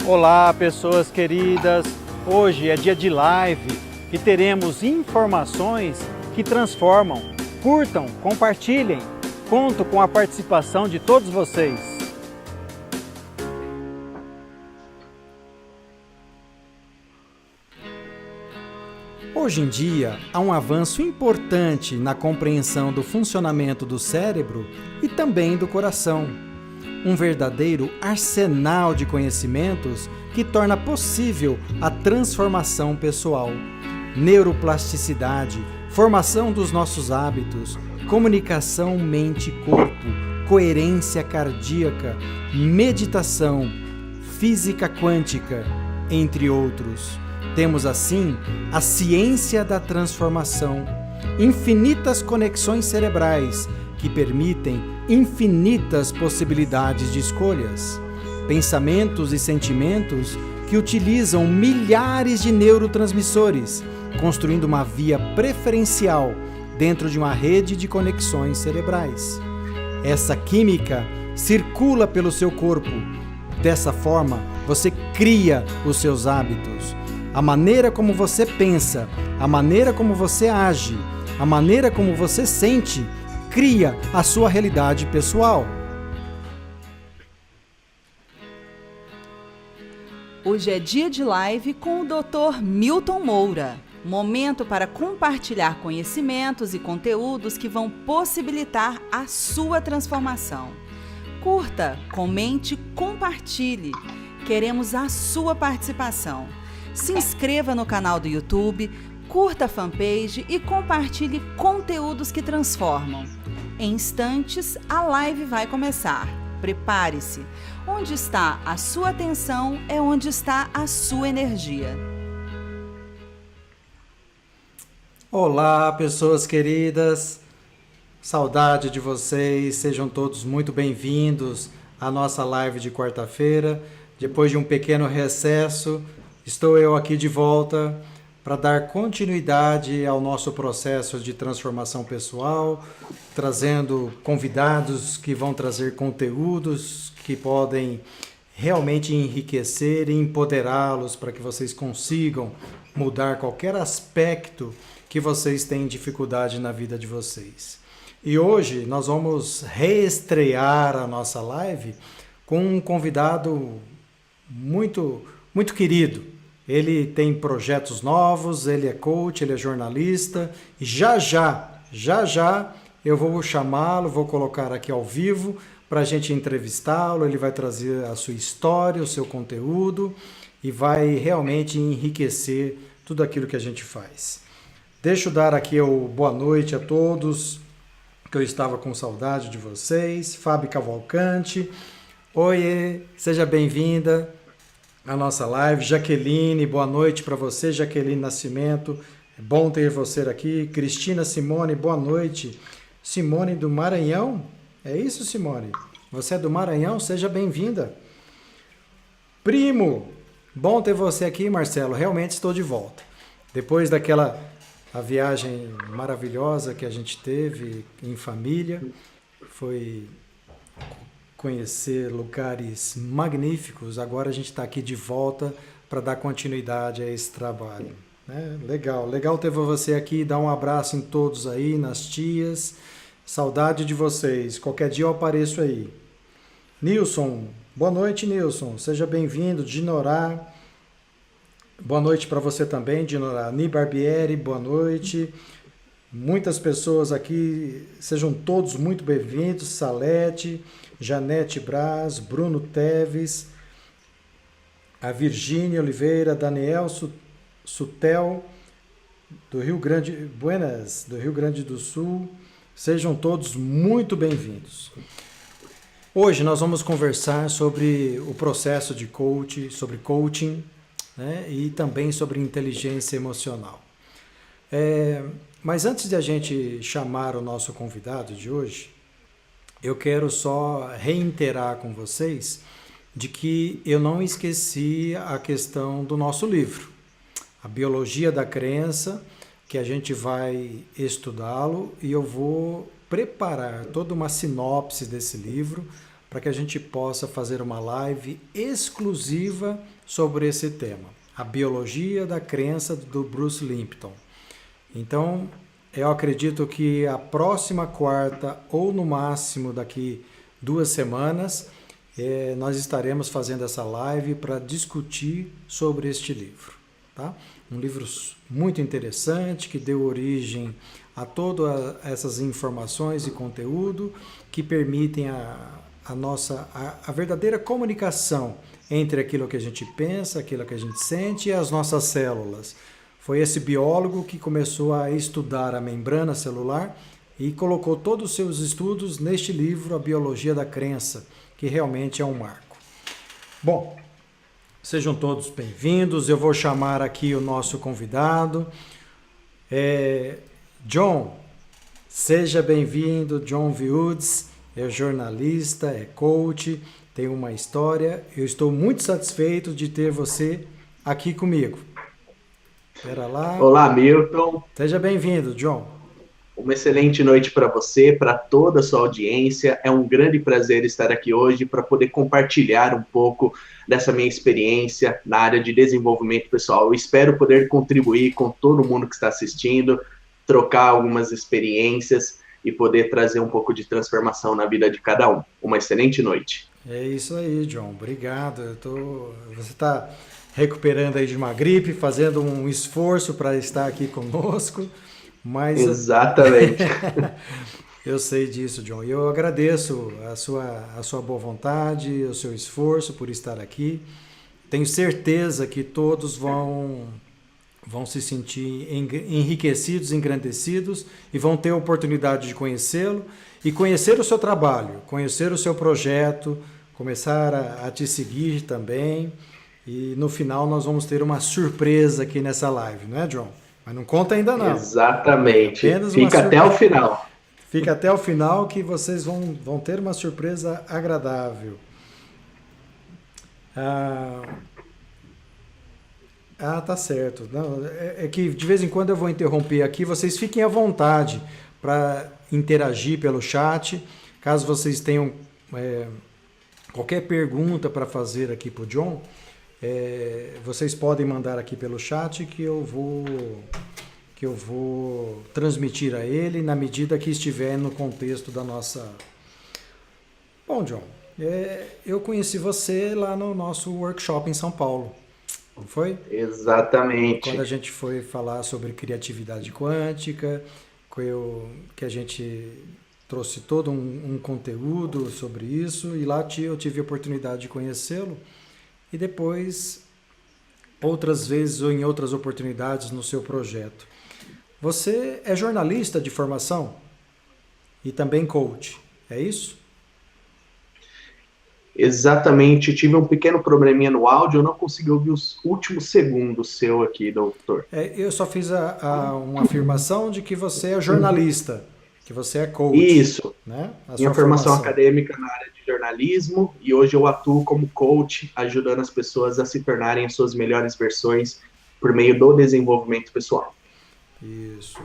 Olá, pessoas queridas! Hoje é dia de live e teremos informações que transformam. Curtam, compartilhem. Conto com a participação de todos vocês. Hoje em dia, há um avanço importante na compreensão do funcionamento do cérebro e também do coração. Um verdadeiro arsenal de conhecimentos que torna possível a transformação pessoal, neuroplasticidade, formação dos nossos hábitos, comunicação mente-corpo, coerência cardíaca, meditação, física quântica, entre outros. Temos assim a ciência da transformação, infinitas conexões cerebrais que permitem infinitas possibilidades de escolhas, pensamentos e sentimentos que utilizam milhares de neurotransmissores, construindo uma via preferencial dentro de uma rede de conexões cerebrais. Essa química circula pelo seu corpo. Dessa forma, você cria os seus hábitos. A maneira como você pensa, a maneira como você age, a maneira como você sente, cria a sua realidade pessoal. Hoje é dia de live com o Dr. Milton Moura. Momento para compartilhar conhecimentos e conteúdos que vão possibilitar a sua transformação. Curta, comente, compartilhe. Queremos a sua participação. Se inscreva no canal do YouTube, curta a fanpage e compartilhe conteúdos que transformam. Em instantes, a live vai começar. Prepare-se. Onde está a sua atenção é onde está a sua energia. Olá, pessoas queridas. Saudade de vocês. Sejam todos muito bem-vindos à nossa live de quarta-feira. Depois de um pequeno recesso, estou eu aqui de volta para dar continuidade ao nosso processo de transformação pessoal, trazendo convidados que vão trazer conteúdos que podem realmente enriquecer e empoderá-los para que vocês consigam mudar qualquer aspecto que vocês têm dificuldade na vida de vocês. E hoje nós vamos reestrear a nossa live com um convidado muito querido. Ele tem projetos novos, ele é coach, ele é jornalista e já eu vou chamá-lo, vou colocar aqui ao vivo para a gente entrevistá-lo. Ele vai trazer a sua história, o seu conteúdo e vai realmente enriquecer tudo aquilo que a gente faz. Deixa eu dar aqui o boa noite a todos, que eu estava com saudade de vocês. Fábio Cavalcante, oiê, seja bem-vinda a nossa live. Jaqueline, boa noite para você. Jaqueline Nascimento, é bom ter você aqui. Cristina Simone, boa noite. Simone do Maranhão, é isso, Simone? Você é do Maranhão, seja bem-vinda. Primo, bom ter você aqui, Marcelo. Realmente estou de volta. Depois daquela a viagem maravilhosa que a gente teve em família, foi conhecer lugares magníficos. Agora a gente está aqui de volta para dar continuidade a esse trabalho. Legal ter você aqui. Dá um abraço em todos aí, nas tias. Saudade de vocês. Qualquer dia eu apareço aí. Nilson, boa noite, Nilson. Seja bem-vindo. Dinorá, boa noite para você também, Dinorá. Ni Barbieri, boa noite. Muitas pessoas aqui, sejam todos muito bem-vindos. Salete, Janete Braz, Bruno Teves, a Virgínia Oliveira, Daniel Sutel, do Rio Grande, Buenas, do Rio Grande do Sul. Sejam todos muito bem-vindos. Hoje nós vamos conversar sobre o processo de sobre coaching, né, e também sobre inteligência emocional. Mas antes de a gente chamar o nosso convidado de hoje, eu quero só reiterar com vocês de que eu não esqueci a questão do nosso livro, A Biologia da Crença, que a gente vai estudá-lo e eu vou preparar toda uma sinopse desse livro para que a gente possa fazer uma live exclusiva sobre esse tema, a biologia da crença do Bruce Lipton. Então, eu acredito que a próxima quarta, ou no máximo daqui 2 semanas, nós estaremos fazendo essa live para discutir sobre este livro. Tá? Um livro muito interessante que deu origem a todas essas informações e conteúdo que permitem a verdadeira comunicação entre aquilo que a gente pensa, aquilo que a gente sente e as nossas células. Foi esse biólogo que começou a estudar a membrana celular e colocou todos os seus estudos neste livro, A Biologia da Crença, que realmente é um marco. Bom, sejam todos bem-vindos. Eu vou chamar aqui o nosso convidado. John, seja bem-vindo. John Woods é jornalista, é coach, tem uma história. Eu estou muito satisfeito de ter você aqui comigo. Espera lá. Olá, Milton. Seja bem-vindo, John. Uma excelente noite para você, para toda a sua audiência. É um grande prazer estar aqui hoje para poder compartilhar um pouco dessa minha experiência na área de desenvolvimento pessoal. Eu espero poder contribuir com todo mundo que está assistindo, trocar algumas experiências e poder trazer um pouco de transformação na vida de cada um. Uma excelente noite. É isso aí, John. Obrigado. Você está recuperando aí de uma gripe, fazendo um esforço para estar aqui conosco. Mas exatamente. Eu sei disso, John. E eu agradeço a sua boa vontade, o seu esforço por estar aqui. Tenho certeza que todos vão se sentir enriquecidos, engrandecidos e vão ter a oportunidade de conhecê-lo e conhecer o seu trabalho, conhecer o seu projeto, começar a te seguir também. E no final nós vamos ter uma surpresa aqui nessa live, não é, John? Mas não conta ainda não. Exatamente. Fica até o final. Fica até o final que vocês vão ter uma surpresa agradável. Tá certo. Não, é que de vez em quando eu vou interromper aqui. Vocês fiquem à vontade para interagir pelo chat. Caso vocês tenham qualquer pergunta para fazer aqui para o John, vocês podem mandar aqui pelo chat que eu vou transmitir a ele na medida que estiver no contexto da nossa... Bom, John, eu conheci você lá no nosso workshop em São Paulo, não foi? Exatamente. Quando a gente foi falar sobre criatividade quântica, que a gente trouxe todo um conteúdo sobre isso, e lá eu tive a oportunidade de conhecê-lo. E depois, outras vezes ou em outras oportunidades no seu projeto. Você é jornalista de formação e também coach, é isso? Exatamente. Tive um pequeno probleminha no áudio, eu não consegui ouvir os últimos segundos seu aqui, doutor. Eu só fiz uma afirmação de que você é jornalista, que você é coach. Isso. Né? Minha formação acadêmica na área de jornalismo, e hoje eu atuo como coach, ajudando as pessoas a se tornarem as suas melhores versões por meio do desenvolvimento pessoal. Isso.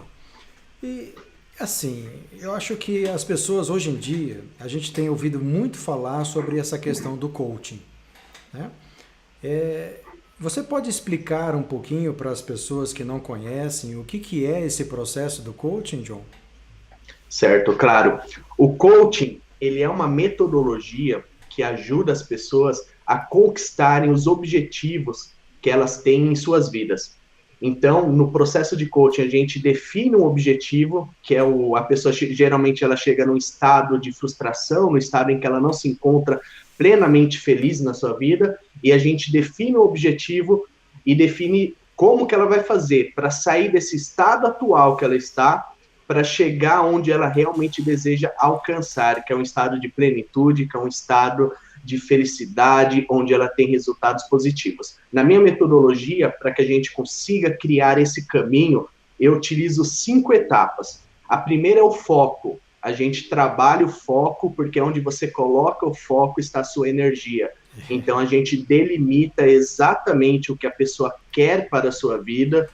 E, assim, eu acho que as pessoas hoje em dia, a gente tem ouvido muito falar sobre essa questão do coaching, né? Você pode explicar um pouquinho para as pessoas que não conhecem o que é esse processo do coaching, John? Certo, claro. O coaching, ele é uma metodologia que ajuda as pessoas a conquistarem os objetivos que elas têm em suas vidas. Então, no processo de coaching, a gente define um objetivo, que é a pessoa, geralmente, ela chega num estado de frustração, no estado em que ela não se encontra plenamente feliz na sua vida, e a gente define o objetivo e define como que ela vai fazer para sair desse estado atual que ela está, para chegar onde ela realmente deseja alcançar, que é um estado de plenitude, que é um estado de felicidade, onde ela tem resultados positivos. Na minha metodologia, para que a gente consiga criar esse caminho, eu utilizo 5 etapas. A primeira é o foco. A gente trabalha o foco, porque onde você coloca o foco está a sua energia. Então, a gente delimita exatamente o que a pessoa quer para a sua vida,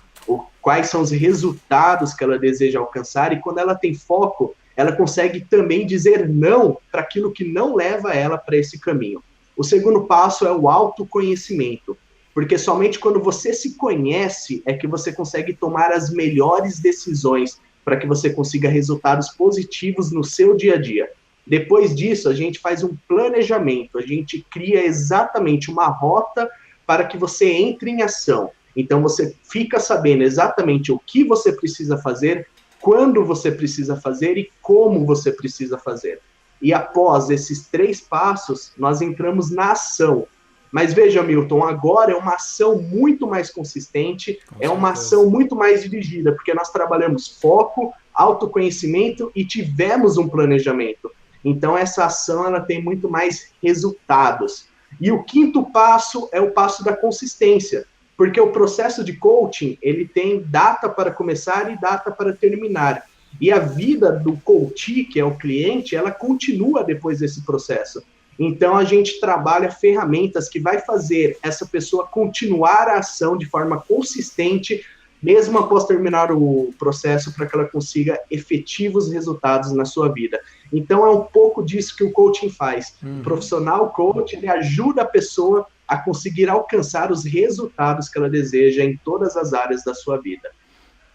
quais são os resultados que ela deseja alcançar, e quando ela tem foco, ela consegue também dizer não para aquilo que não leva ela para esse caminho. O segundo passo é o autoconhecimento, porque somente quando você se conhece é que você consegue tomar as melhores decisões para que você consiga resultados positivos no seu dia a dia. Depois disso, a gente faz um planejamento, a gente cria exatamente uma rota para que você entre em ação. Então, você fica sabendo exatamente o que você precisa fazer, quando você precisa fazer e como você precisa fazer. E após esses 3 passos, nós entramos na ação. Mas veja, Milton, agora é uma ação muito mais consistente, é uma ação muito mais dirigida, porque nós trabalhamos foco, autoconhecimento e tivemos um planejamento. Então, essa ação ela tem muito mais resultados. E o 5º passo é o passo da consistência, porque o processo de coaching, ele tem data para começar e data para terminar. E a vida do coach, que é o cliente, ela continua depois desse processo. Então, a gente trabalha ferramentas que vai fazer essa pessoa continuar a ação de forma consistente, mesmo após terminar o processo, para que ela consiga efetivos resultados na sua vida. Então, é um pouco disso que o coaching faz. O profissional coach, ele ajuda a pessoa a conseguir alcançar os resultados que ela deseja em todas as áreas da sua vida.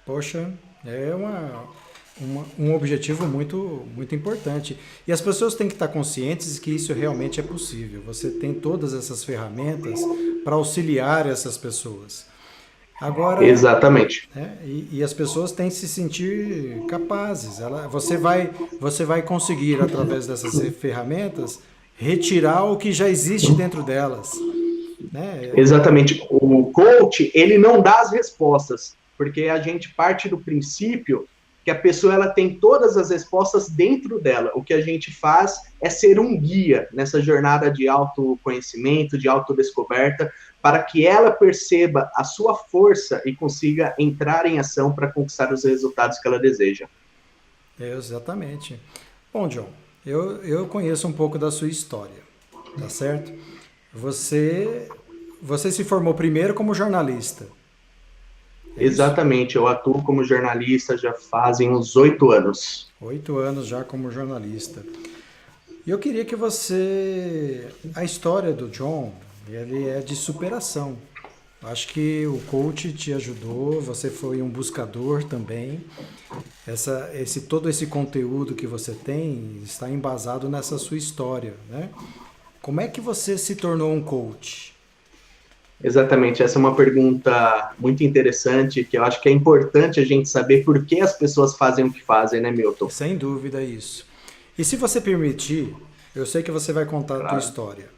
Poxa, é um objetivo muito, muito importante. E as pessoas têm que estar conscientes que isso realmente é possível. Você tem todas essas ferramentas para auxiliar essas pessoas. Agora, exatamente. E as pessoas têm que se sentir capazes. Você vai conseguir, através dessas ferramentas, retirar o que já existe dentro delas. Né? Exatamente. O coach, ele não dá as respostas, porque a gente parte do princípio que a pessoa ela tem todas as respostas dentro dela. O que a gente faz é ser um guia nessa jornada de autoconhecimento, de autodescoberta, para que ela perceba a sua força e consiga entrar em ação para conquistar os resultados que ela deseja. Exatamente. Bom, John, eu conheço um pouco da sua história, tá certo? Você se formou primeiro como jornalista. Exatamente, eu atuo como jornalista já fazem uns 8 anos. 8 anos já como jornalista. E eu queria que a história do John, ele é de superação. Acho que o coach te ajudou, você foi um buscador também. Todo esse conteúdo que você tem está embasado nessa sua história, né? Como é que você se tornou um coach? Exatamente, essa é uma pergunta muito interessante, que eu acho que é importante a gente saber por que as pessoas fazem o que fazem, né, Milton? Sem dúvida, isso. E se você permitir, eu sei que você vai contar a tua história.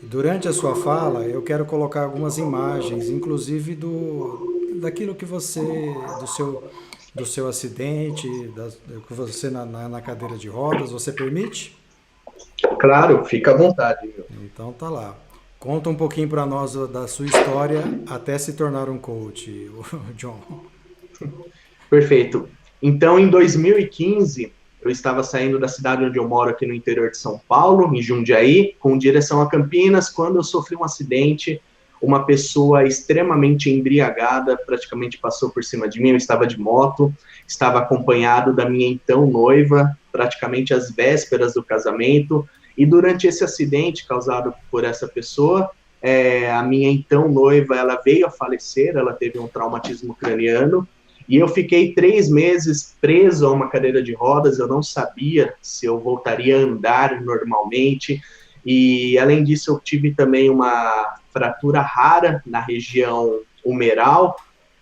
Durante a sua fala, eu quero colocar algumas imagens, inclusive daquilo que você, do seu acidente, que você na cadeira de rodas, você permite? Claro, fica à vontade, meu. Então tá lá. Conta um pouquinho para nós da sua história até se tornar um coach, John. Perfeito. Então, em 2015, eu estava saindo da cidade onde eu moro, aqui no interior de São Paulo, em Jundiaí, com direção a Campinas, quando eu sofri um acidente. Uma pessoa extremamente embriagada praticamente passou por cima de mim. Eu estava de moto, estava acompanhado da minha então noiva, praticamente às vésperas do casamento. E durante esse acidente causado por essa pessoa, a minha então noiva, ela veio a falecer, ela teve um traumatismo craniano, e eu fiquei 3 meses preso a uma cadeira de rodas. Eu não sabia se eu voltaria a andar normalmente, e além disso eu tive também uma fratura rara na região humeral,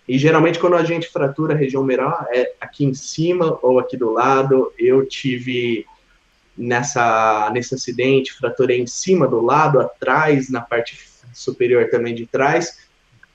e geralmente quando a gente fratura a região humeral, é aqui em cima ou aqui do lado. Eu tive... Nesse acidente, fraturei em cima, do lado, atrás, na parte superior também de trás,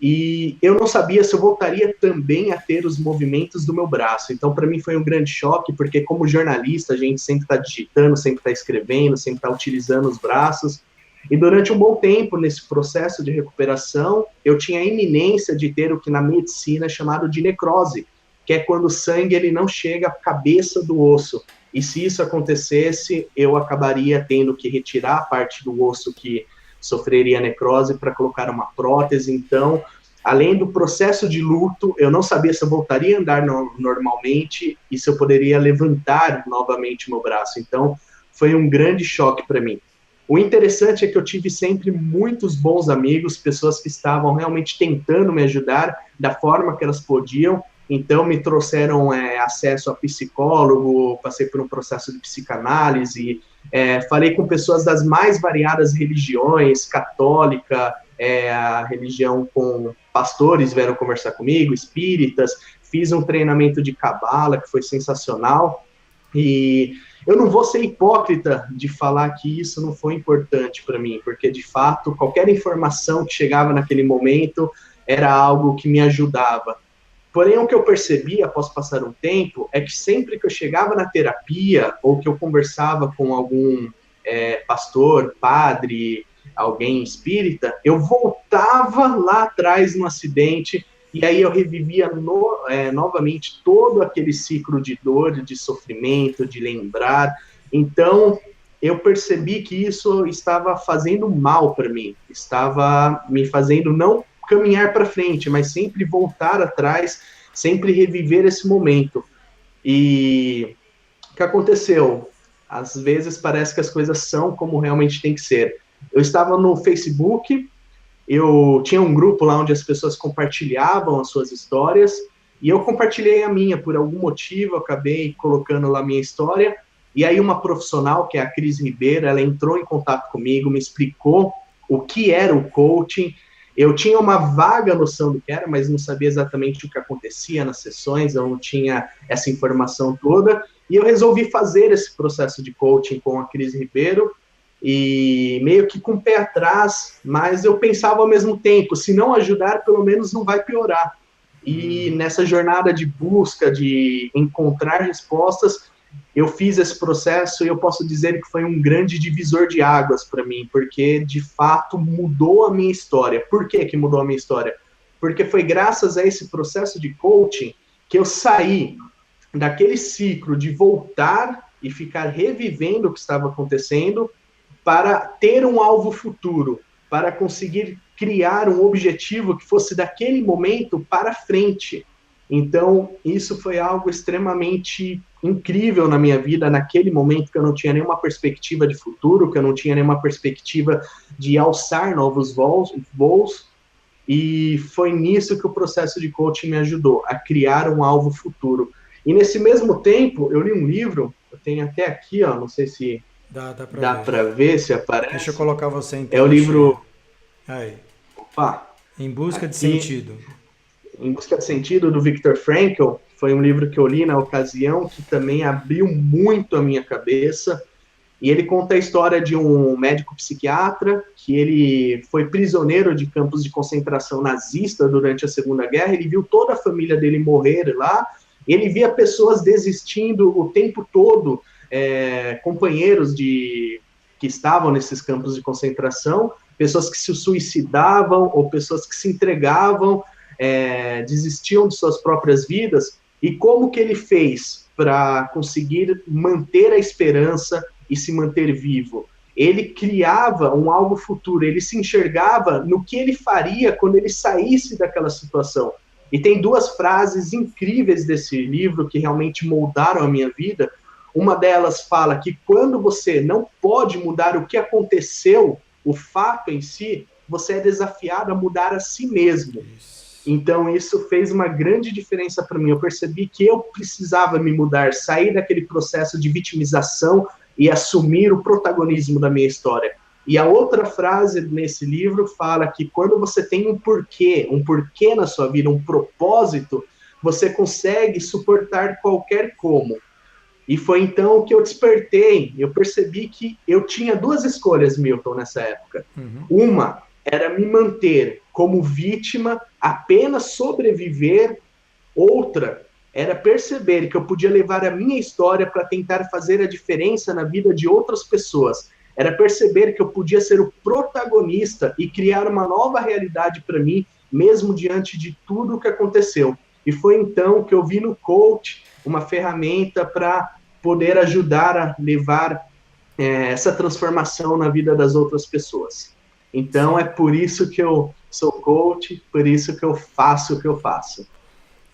e eu não sabia se eu voltaria também a ter os movimentos do meu braço. Então, para mim foi um grande choque, porque como jornalista, a gente sempre está digitando, sempre está escrevendo, sempre está utilizando os braços, e durante um bom tempo, nesse processo de recuperação, eu tinha a iminência de ter o que na medicina é chamado de necrose, que é quando o sangue ele não chega à cabeça do osso. E se isso acontecesse, eu acabaria tendo que retirar a parte do osso que sofreria necrose para colocar uma prótese. Então, além do processo de luto, eu não sabia se eu voltaria a andar normalmente e se eu poderia levantar novamente o meu braço. Então, foi um grande choque para mim. O interessante é que eu tive sempre muitos bons amigos, pessoas que estavam realmente tentando me ajudar da forma que elas podiam. Então, me trouxeram acesso a psicólogo, passei por um processo de psicanálise, falei com pessoas das mais variadas religiões, católica, a religião com pastores vieram conversar comigo, espíritas, fiz um treinamento de cabala que foi sensacional, e eu não vou ser hipócrita de falar que isso não foi importante para mim, porque de fato qualquer informação que chegava naquele momento era algo que me ajudava. Porém, o que eu percebi após passar um tempo é que sempre que eu chegava na terapia ou que eu conversava com algum pastor, padre, alguém espírita, eu voltava lá atrás no acidente e aí eu revivia novamente todo aquele ciclo de dor, de sofrimento, de lembrar. Então, eu percebi que isso estava fazendo mal para mim, estava me fazendo não caminhar para frente, mas sempre voltar atrás, sempre reviver esse momento. E o que aconteceu? Às vezes parece que as coisas são como realmente tem que ser. Eu estava no Facebook, eu tinha um grupo lá onde as pessoas compartilhavam as suas histórias, e eu compartilhei a minha, por algum motivo, eu acabei colocando lá a minha história, e aí uma profissional, que é a Cris Ribeiro, ela entrou em contato comigo, me explicou o que era o coaching. Eu tinha uma vaga noção do que era, mas não sabia exatamente o que acontecia nas sessões, eu não tinha essa informação toda, e eu resolvi fazer esse processo de coaching com a Cris Ribeiro, e meio que com o pé atrás, mas eu pensava ao mesmo tempo, se não ajudar, pelo menos não vai piorar. E nessa jornada de busca, de encontrar respostas, eu fiz esse processo e eu posso dizer que foi um grande divisor de águas para mim, porque de fato mudou a minha história. Por que que mudou a minha história? Porque foi graças a esse processo de coaching que eu saí daquele ciclo de voltar e ficar revivendo o que estava acontecendo para ter um alvo futuro, para conseguir criar um objetivo que fosse daquele momento para frente. Então, isso foi algo extremamente incrível na minha vida, naquele momento que eu não tinha nenhuma perspectiva de futuro, que eu não tinha nenhuma perspectiva de alçar novos voos, e foi nisso que o processo de coaching me ajudou, a criar um alvo futuro. E nesse mesmo tempo, eu li um livro, eu tenho até aqui, ó, não sei se dá para ver, se aparece. Deixa eu colocar você em tela. É o livro... Aí. Opa! Em Busca de aqui, Sentido. Em Busca de Sentido, do Viktor Frankl, foi um livro que eu li na ocasião, que também abriu muito a minha cabeça, e ele conta a história de um médico psiquiatra, que ele foi prisioneiro de campos de concentração nazista durante a Segunda Guerra, ele viu toda a família dele morrer lá, ele via pessoas desistindo o tempo todo, companheiros que estavam nesses campos de concentração, pessoas que se suicidavam ou pessoas que se entregavam, desistiam de suas próprias vidas, e como que ele fez para conseguir manter a esperança e se manter vivo? Ele criava um algo futuro, ele se enxergava no que ele faria quando ele saísse daquela situação. E tem duas frases incríveis desse livro que realmente moldaram a minha vida. Uma delas fala que quando você não pode mudar o que aconteceu, o fato em si, você é desafiado a mudar a si mesmo. Então, isso fez uma grande diferença para mim. Eu percebi que eu precisava me mudar, sair daquele processo de vitimização e assumir o protagonismo da minha história. E a outra frase nesse livro fala que quando você tem um porquê na sua vida, um propósito, você consegue suportar qualquer como. E foi então que eu despertei, eu percebi que eu tinha duas escolhas, Milton, nessa época. Uma era me manter como vítima, apenas sobreviver. Outra era perceber que eu podia levar a minha história para tentar fazer a diferença na vida de outras pessoas. Era perceber que eu podia ser o protagonista e criar uma nova realidade para mim, mesmo diante de tudo o que aconteceu. E foi então que eu vi no coach uma ferramenta para poder ajudar a levar essa transformação na vida das outras pessoas. Então, é por isso que eu sou coach, por isso que eu faço o que eu faço.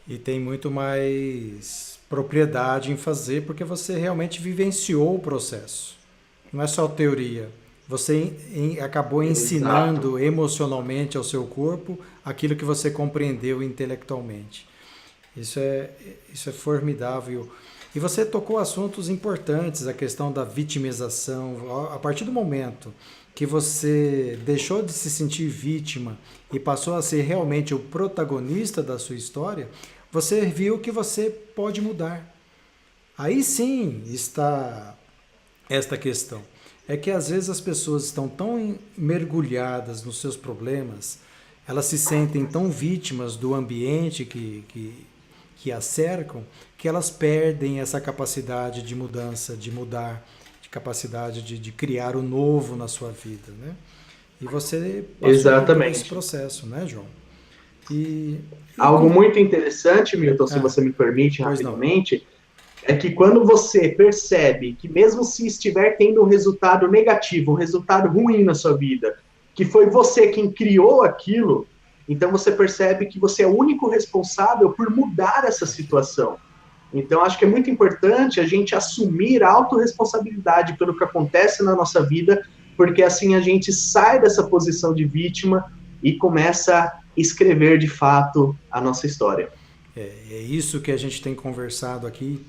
E tem muito mais propriedade em fazer, porque você realmente vivenciou o processo. Não é só teoria. Você acabou ensinando emocionalmente ao seu corpo aquilo que você compreendeu intelectualmente. Isso é formidável. E você tocou assuntos importantes, a questão da vitimização. A partir do momento que você deixou de se sentir vítima e passou a ser realmente o protagonista da sua história, você viu que você pode mudar. Aí sim está esta questão. É que às vezes as pessoas estão tão mergulhadas nos seus problemas, elas se sentem tão vítimas do ambiente que as cercam, que elas perdem essa capacidade de mudança, de mudar, de capacidade de criar o novo na sua vida, né? E você passou por esse processo, né, João? Algo muito interessante, Milton, se você me permite rapidamente, é que quando você percebe que mesmo se estiver tendo um resultado negativo, um resultado ruim na sua vida, que foi você quem criou aquilo, então você percebe que você é o único responsável por mudar essa situação. Então acho que é muito importante a gente assumir a autorresponsabilidade pelo que acontece na nossa vida, porque assim a gente sai dessa posição de vítima e começa a escrever de fato a nossa história. É isso que a gente tem conversado aqui.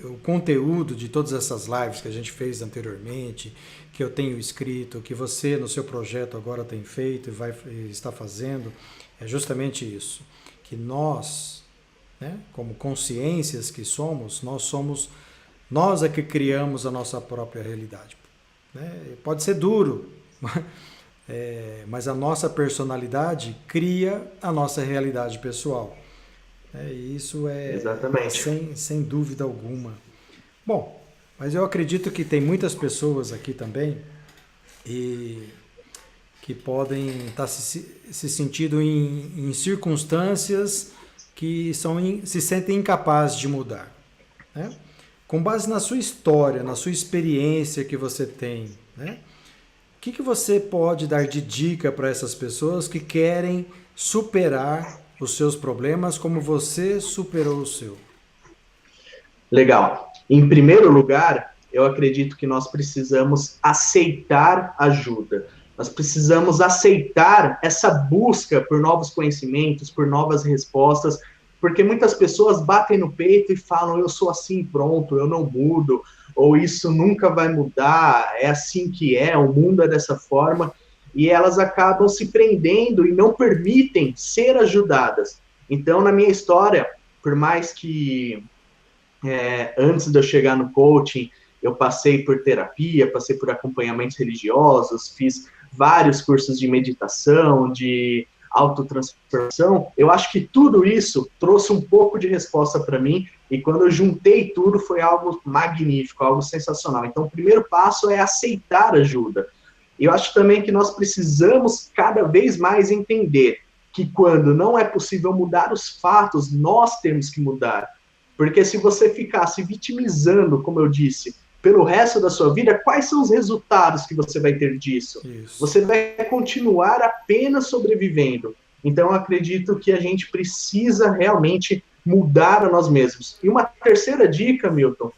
O conteúdo de todas essas lives que a gente fez anteriormente, que eu tenho escrito, que você no seu projeto agora tem feito e está fazendo, é justamente isso. Que nós, né, como consciências que somos, nós é que criamos a nossa própria realidade. Né? Pode ser duro, mas a nossa personalidade cria a nossa realidade pessoal. Isso é sem dúvida alguma. Bom, mas eu acredito que tem muitas pessoas aqui também e que podem estar se sentindo em circunstâncias que se sentem incapazes de mudar. Né? Com base na sua história, na sua experiência que você tem, né? O que você pode dar de dica para essas pessoas que querem superar os seus problemas como você superou o seu? Legal. Em primeiro lugar, eu acredito que nós precisamos aceitar ajuda. Nós precisamos aceitar essa busca por novos conhecimentos, por novas respostas, porque muitas pessoas batem no peito e falam, eu sou assim, pronto, eu não mudo, ou isso nunca vai mudar, é assim que é, o mundo é dessa forma, e elas acabam se prendendo e não permitem ser ajudadas. Então, na minha história, por mais que antes de eu chegar no coaching, eu passei por terapia, passei por acompanhamentos religiosos, fiz vários cursos de meditação, de autotransformação, eu acho que tudo isso trouxe um pouco de resposta para mim, e quando eu juntei tudo, foi algo magnífico, algo sensacional. Então, o primeiro passo é aceitar ajuda. E eu acho também que nós precisamos cada vez mais entender que quando não é possível mudar os fatos, nós temos que mudar. Porque se você ficar se vitimizando, como eu disse, pelo resto da sua vida, quais são os resultados que você vai ter disso? Isso. Você vai continuar apenas sobrevivendo. Então, eu acredito que a gente precisa realmente mudar a nós mesmos. E uma terceira dica, Milton,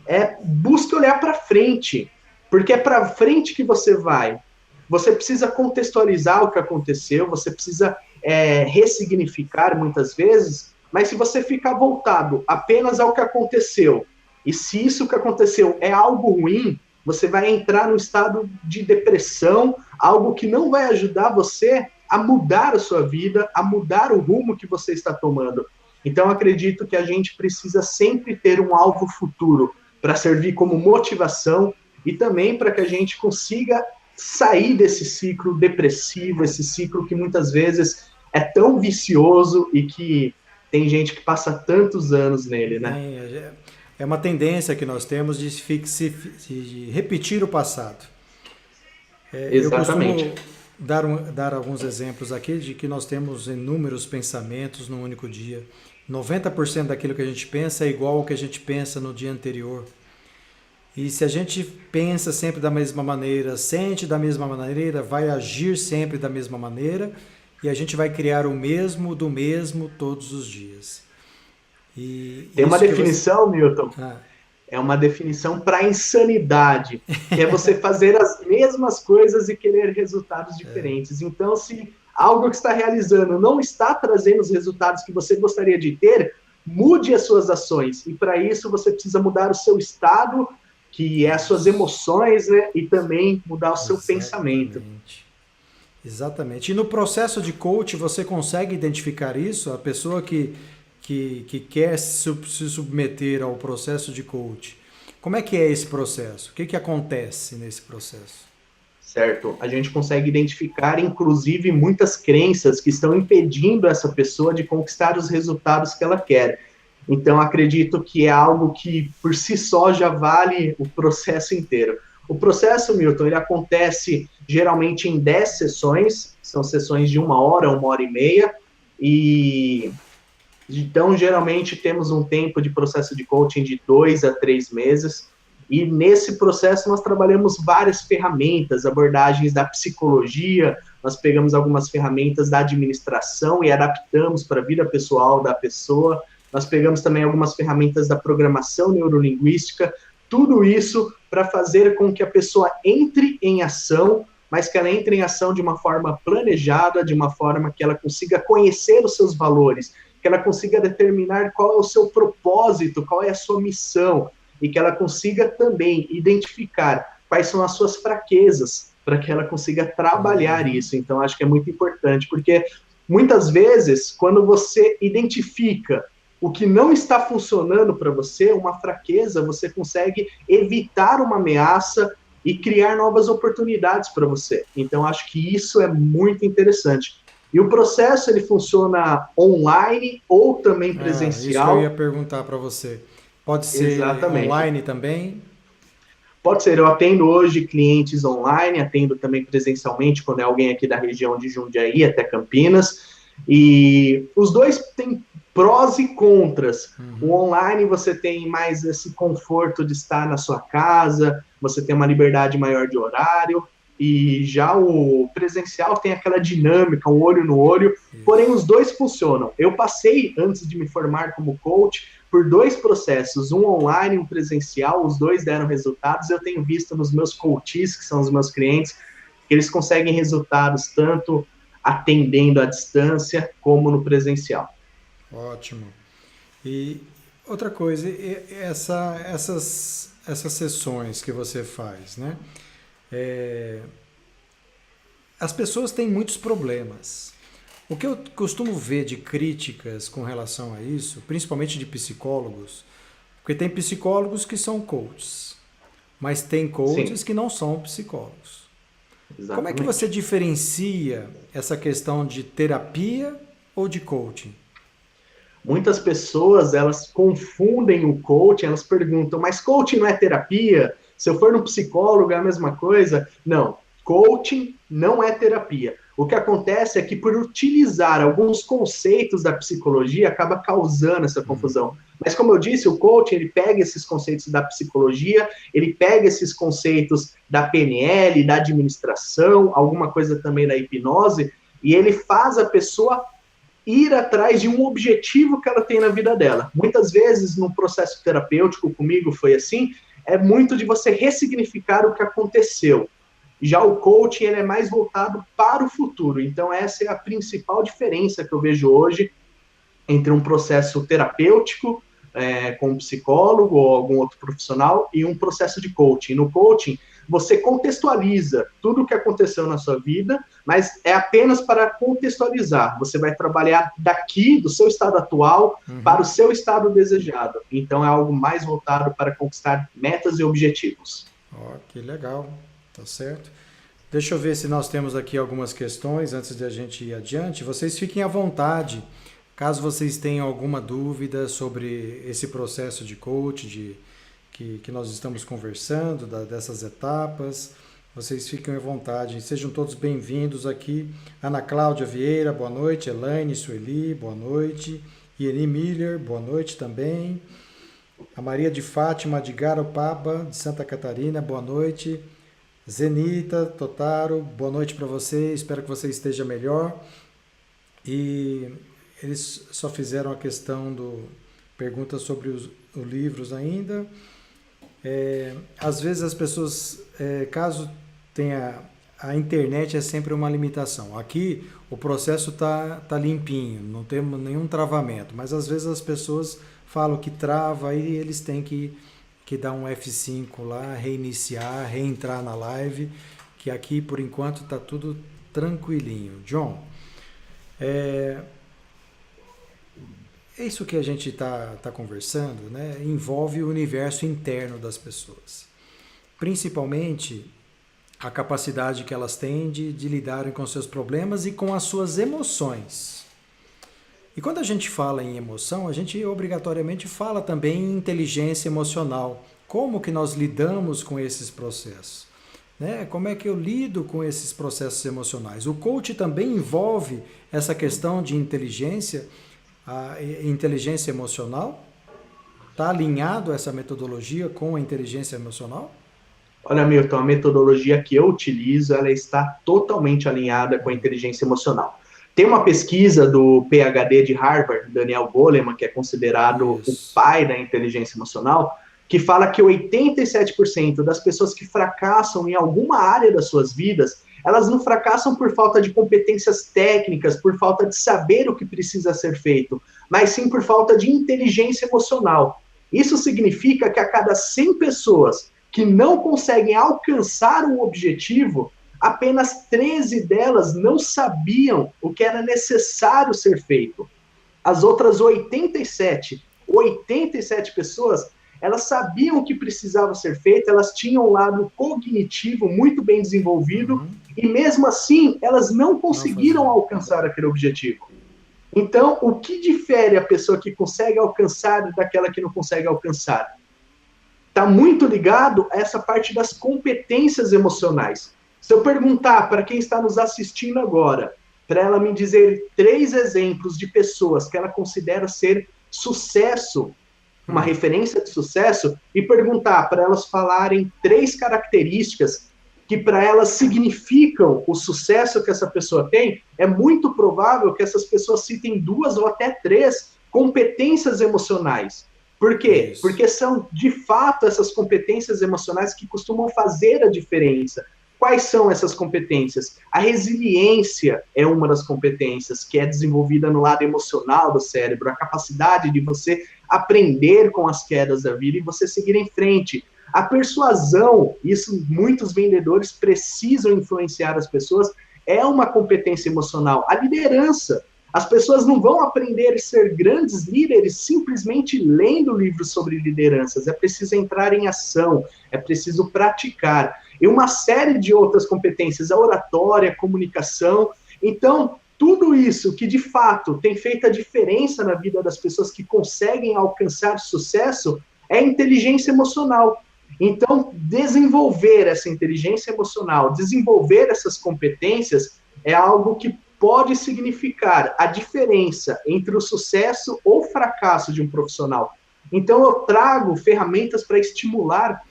é busque olhar para frente. Porque é para frente que você vai. Você precisa contextualizar o que aconteceu, você precisa ressignificar muitas vezes, mas se você ficar voltado apenas ao que aconteceu, e se isso que aconteceu é algo ruim, você vai entrar num estado de depressão, algo que não vai ajudar você a mudar a sua vida, a mudar o rumo que você está tomando. Então, acredito que a gente precisa sempre ter um alvo futuro para servir como motivação e também para que a gente consiga sair desse ciclo depressivo, esse ciclo que muitas vezes é tão vicioso e que tem gente que passa tantos anos nele, né? É uma tendência que nós temos de repetir o passado. Exatamente. Eu costumo dar alguns exemplos aqui de que nós temos inúmeros pensamentos num único dia. 90% daquilo que a gente pensa é igual ao que a gente pensa no dia anterior. E se a gente pensa sempre da mesma maneira, sente da mesma maneira, vai agir sempre da mesma maneira, e a gente vai criar o mesmo do mesmo todos os dias. E Tem uma isso que definição, Milton, Ah, é uma definição para insanidade, que é você fazer as mesmas coisas e querer resultados diferentes. Então, se algo que está realizando não está trazendo os resultados que você gostaria de ter, mude as suas ações. E para isso você precisa mudar o seu estado, que é as suas emoções, né? E também mudar o seu pensamento. exatamente. Exatamente. E no processo de coach, você consegue identificar isso? A pessoa que quer se submeter ao processo de coach, como é que é esse processo? O que acontece nesse processo? Certo? A gente consegue identificar, inclusive, muitas crenças que estão impedindo essa pessoa de conquistar os resultados que ela quer. Então, acredito que é algo que, por si só, já vale o processo inteiro. O processo, Milton, ele acontece geralmente em 10 sessões, são sessões de 1 e meia, e então, geralmente, temos um tempo de processo de coaching de 2 a 3 meses, e nesse processo nós trabalhamos várias ferramentas, abordagens da psicologia, nós pegamos algumas ferramentas da administração e adaptamos para a vida pessoal da pessoa, nós pegamos também algumas ferramentas da programação neurolinguística, tudo isso para fazer com que a pessoa entre em ação, mas que ela entre em ação de uma forma planejada, de uma forma que ela consiga conhecer os seus valores, que ela consiga determinar qual é o seu propósito, qual é a sua missão, e que ela consiga também identificar quais são as suas fraquezas, para que ela consiga trabalhar isso. Então, acho que é muito importante, porque muitas vezes, quando você identifica o que não está funcionando para você, uma fraqueza, você consegue evitar uma ameaça e criar novas oportunidades para você. Então, acho que isso é muito interessante. E o processo, ele funciona online ou também presencial. Isso que eu ia perguntar para você. Pode ser Exatamente. online também? Pode ser, eu atendo hoje clientes online, atendo também presencialmente, quando é alguém aqui da região de Jundiaí até Campinas, e os dois têm prós e contras. O online você tem mais esse conforto de estar na sua casa, você tem uma liberdade maior de horário, e já o presencial tem aquela dinâmica, um olho no olho, porém os dois funcionam. Eu passei, antes de me formar como coach, por 2 processos, um online e um presencial, os dois deram resultados. Eu tenho visto nos meus coaches, que são os meus clientes, que eles conseguem resultados tanto atendendo à distância como no presencial. Ótimo. E outra coisa, essas sessões que você faz, né? As pessoas têm muitos problemas. O que eu costumo ver de críticas com relação a isso, principalmente de psicólogos, porque tem psicólogos que são coaches, mas tem coaches Sim. que não são psicólogos. Exatamente. Como é que você diferencia essa questão de terapia ou de coaching? Muitas pessoas, elas confundem o coaching, elas perguntam, mas coaching não é terapia? Se eu for no psicólogo é a mesma coisa? Não, coaching não é terapia. O que acontece é que por utilizar alguns conceitos da psicologia, acaba causando essa confusão. Mas como eu disse, o coaching, ele pega esses conceitos da psicologia, ele pega esses conceitos da PNL, da administração, alguma coisa também da hipnose, e ele faz a pessoa ir atrás de um objetivo que ela tem na vida dela. Muitas vezes, no processo terapêutico, comigo foi assim, é muito de você ressignificar o que aconteceu. Já o coaching, ele é mais voltado para o futuro. Então, essa é a principal diferença que eu vejo hoje entre um processo terapêutico, com um psicólogo ou algum outro profissional, e um processo de coaching. No coaching, você contextualiza tudo o que aconteceu na sua vida, mas é apenas para contextualizar. Você vai trabalhar daqui, do seu estado atual, para o seu estado desejado. Então, é algo mais voltado para conquistar metas e objetivos. Que legal. Tá certo? Deixa eu ver se nós temos aqui algumas questões antes de a gente ir adiante. Vocês fiquem à vontade, caso vocês tenham alguma dúvida sobre esse processo de coach, que nós estamos conversando, dessas etapas. Vocês fiquem à vontade, sejam todos bem-vindos aqui. Ana Cláudia Vieira, boa noite. Elaine Sueli, boa noite. Ieni Miller, boa noite também. A Maria de Fátima de Garopaba, de Santa Catarina, boa noite. Zenita Totaro, boa noite para você, espero que você esteja melhor. E eles só fizeram a questão perguntas sobre os livros ainda. Às vezes as pessoas, caso tenha... A internet é sempre uma limitação. Aqui o processo tá limpinho, não temos nenhum travamento, mas às vezes as pessoas falam que trava e eles têm que dar um F5 lá, reiniciar, reentrar na live, que aqui por enquanto está tudo tranquilinho. John, isso que a gente está conversando, né, envolve o universo interno das pessoas. Principalmente a capacidade que elas têm de lidarem com seus problemas e com as suas emoções. E quando a gente fala em emoção, a gente obrigatoriamente fala também em inteligência emocional. Como que nós lidamos com esses processos? Né? Como é que eu lido com esses processos emocionais? O coach também envolve essa questão de inteligência, a inteligência emocional? Está alinhado essa metodologia com a inteligência emocional? Olha, Milton, a metodologia que eu utilizo, ela está totalmente alinhada com a inteligência emocional. Tem uma pesquisa do PhD de Harvard, Daniel Goleman, que é considerado o pai da inteligência emocional, que fala que 87% das pessoas que fracassam em alguma área das suas vidas, elas não fracassam por falta de competências técnicas, por falta de saber o que precisa ser feito, mas sim por falta de inteligência emocional. Isso significa que a cada 100 pessoas que não conseguem alcançar um objetivo, apenas 13 delas não sabiam o que era necessário ser feito. As outras 87 pessoas, elas sabiam o que precisava ser feito, elas tinham um lado cognitivo muito bem desenvolvido, e mesmo assim, elas não conseguiram alcançar aquele objetivo. Então, o que difere a pessoa que consegue alcançar daquela que não consegue alcançar? Está muito ligado a essa parte das competências emocionais. Se eu perguntar para quem está nos assistindo agora, para ela me dizer 3 exemplos de pessoas que ela considera ser sucesso, uma referência de sucesso, e perguntar para elas falarem 3 características que para elas significam o sucesso que essa pessoa tem, é muito provável que essas pessoas citem 2 ou até 3 competências emocionais. Por quê? Isso. Porque são, de fato, essas competências emocionais que costumam fazer a diferença. Quais são essas competências? A resiliência é uma das competências que é desenvolvida no lado emocional do cérebro, a capacidade de você aprender com as quedas da vida e você seguir em frente. A persuasão, isso muitos vendedores precisam influenciar as pessoas, é uma competência emocional. A liderança. As pessoas não vão aprender a ser grandes líderes simplesmente lendo livros sobre lideranças. É preciso entrar em ação, é preciso praticar. E uma série de outras competências, a oratória, a comunicação. Então, tudo isso que de fato tem feito a diferença na vida das pessoas que conseguem alcançar sucesso é inteligência emocional. Então, desenvolver essa inteligência emocional, desenvolver essas competências é algo que pode significar a diferença entre o sucesso ou fracasso de um profissional. Então, eu trago ferramentas para estimular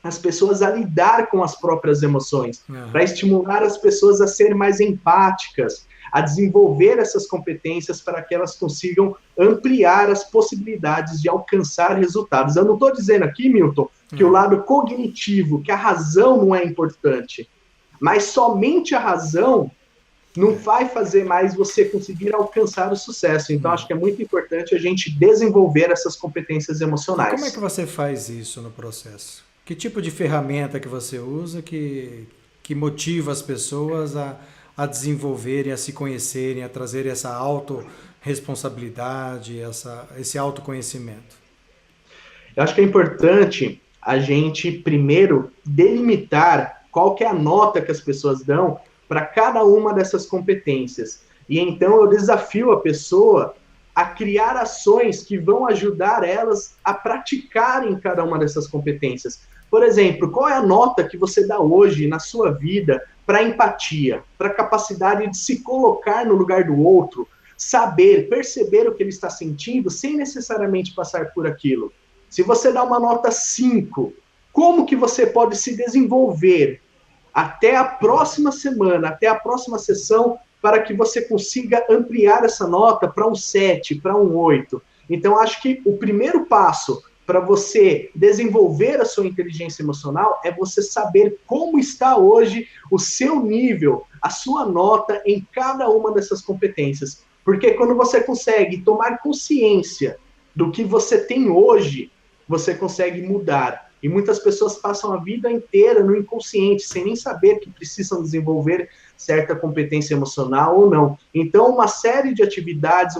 as pessoas a lidar com as próprias emoções, para estimular as pessoas a serem mais empáticas, a desenvolver essas competências para que elas consigam ampliar as possibilidades de alcançar resultados. Eu não estou dizendo aqui, Milton, que o lado cognitivo, que a razão não é importante, mas somente a razão não vai fazer mais você conseguir alcançar o sucesso. Então, acho que é muito importante a gente desenvolver essas competências emocionais. E como é que você faz isso no processo? Que tipo de ferramenta que você usa que motiva as pessoas a desenvolverem, a se conhecerem, a trazerem essa autorresponsabilidade, esse autoconhecimento? Eu acho que é importante a gente, primeiro, delimitar qual que é a nota que as pessoas dão para cada uma dessas competências. E então eu desafio a pessoa a criar ações que vão ajudar elas a praticarem cada uma dessas competências. Por exemplo, qual é a nota que você dá hoje na sua vida para empatia, para a capacidade de se colocar no lugar do outro, saber, perceber o que ele está sentindo sem necessariamente passar por aquilo? Se você dá uma nota 5, como que você pode se desenvolver até a próxima semana, até a próxima sessão, para que você consiga ampliar essa nota para um 7, para um 8. Então, acho que o primeiro passo para você desenvolver a sua inteligência emocional é você saber como está hoje o seu nível, a sua nota em cada uma dessas competências. Porque quando você consegue tomar consciência do que você tem hoje, você consegue mudar. E muitas pessoas passam a vida inteira no inconsciente, sem nem saber que precisam desenvolver certa competência emocional ou não. Então, uma série de atividades,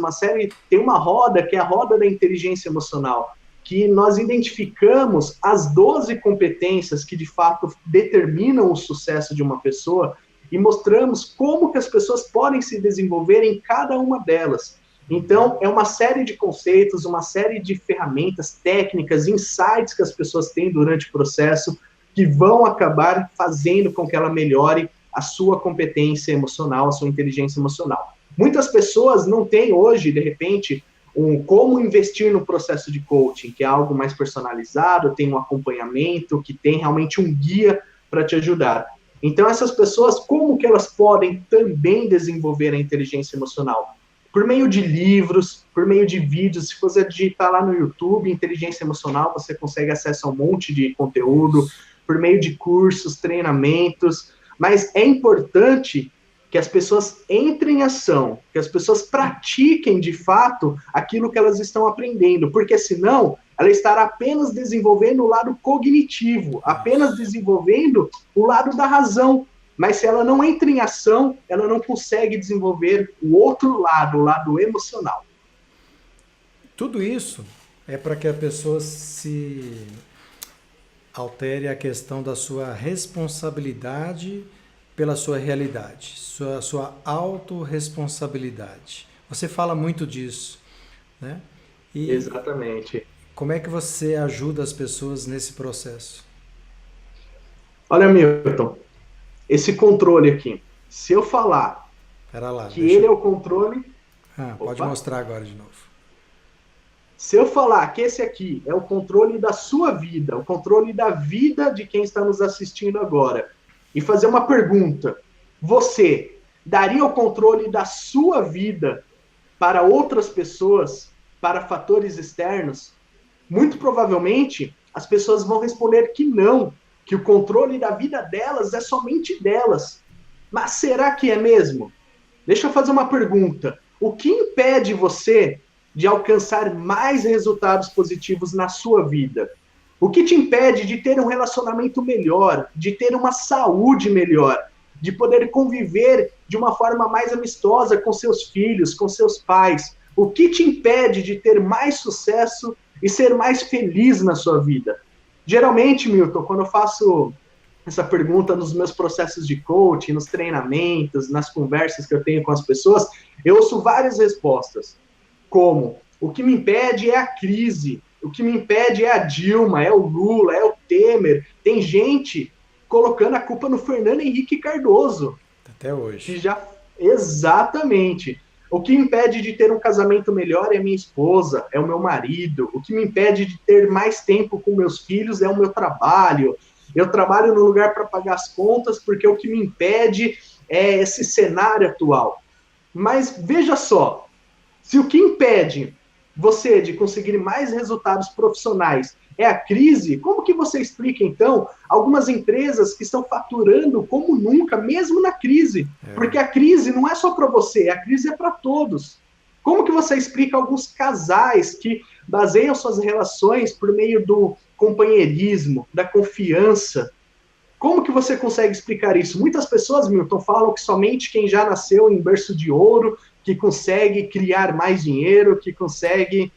tem uma roda, que é a roda da inteligência emocional, que nós identificamos as 12 competências que, de fato, determinam o sucesso de uma pessoa e mostramos como que as pessoas podem se desenvolver em cada uma delas. Então, é uma série de conceitos, uma série de ferramentas, técnicas, insights que as pessoas têm durante o processo que vão acabar fazendo com que ela melhore a sua competência emocional, a sua inteligência emocional. Muitas pessoas não têm hoje, de repente, como investir no processo de coaching, que é algo mais personalizado, tem um acompanhamento, que tem realmente um guia para te ajudar. Então, essas pessoas, como que elas podem também desenvolver a inteligência emocional? Por meio de livros, por meio de vídeos. Se você digitar lá no YouTube, inteligência emocional, você consegue acesso a um monte de conteúdo, por meio de cursos, treinamentos. Mas é importante que as pessoas entrem em ação, que as pessoas pratiquem de fato aquilo que elas estão aprendendo, porque senão ela estará apenas desenvolvendo o lado cognitivo, apenas desenvolvendo o lado da razão. Mas se ela não entra em ação, ela não consegue desenvolver o outro lado, o lado emocional. Tudo isso é para que a pessoa se altere a questão da sua responsabilidade pela sua realidade, sua autorresponsabilidade. Você fala muito disso, né? E exatamente. Como é que você ajuda as pessoas nesse processo? Olha, Milton, esse controle aqui, se eu falar ele é o controle... pode mostrar agora de novo. Se eu falar que esse aqui é o controle da sua vida, o controle da vida de quem está nos assistindo agora, e fazer uma pergunta, você daria o controle da sua vida para outras pessoas, para fatores externos? Muito provavelmente, as pessoas vão responder que não, que o controle da vida delas é somente delas. Mas será que é mesmo? Deixa eu fazer uma pergunta. O que impede você de alcançar mais resultados positivos na sua vida? O que te impede de ter um relacionamento melhor, de ter uma saúde melhor, de poder conviver de uma forma mais amistosa com seus filhos, com seus pais? O que te impede de ter mais sucesso e ser mais feliz na sua vida? Geralmente, Milton, quando eu faço essa pergunta nos meus processos de coaching, nos treinamentos, nas conversas que eu tenho com as pessoas, eu ouço várias respostas, como: o que me impede é a crise, o que me impede é a Dilma, é o Lula, é o Temer. Tem gente colocando a culpa no Fernando Henrique Cardoso. Até hoje. Exatamente. O que me impede de ter um casamento melhor é minha esposa, é o meu marido. O que me impede de ter mais tempo com meus filhos é o meu trabalho. Eu trabalho no lugar para pagar as contas porque o que me impede é esse cenário atual. Mas veja só, se o que impede você de conseguir mais resultados profissionais é a crise, como que você explica, então, algumas empresas que estão faturando como nunca, mesmo na crise? Porque a crise não é só para você, a crise é para todos. Como que você explica alguns casais que baseiam suas relações por meio do companheirismo, da confiança? Como que você consegue explicar isso? Muitas pessoas, Milton, falam que somente quem já nasceu em berço de ouro, que consegue criar mais dinheiro, que consegue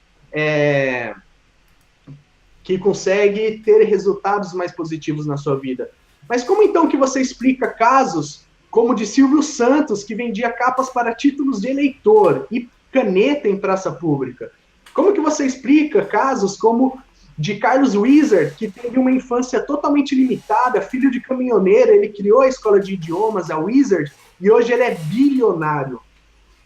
ter resultados mais positivos na sua vida. Mas como então que você explica casos como o de Silvio Santos, que vendia capas para títulos de eleitor e caneta em praça pública? Como que você explica casos como de Carlos Wizard, que teve uma infância totalmente limitada, filho de caminhoneiro, ele criou a escola de idiomas, a Wizard, e hoje ele é bilionário?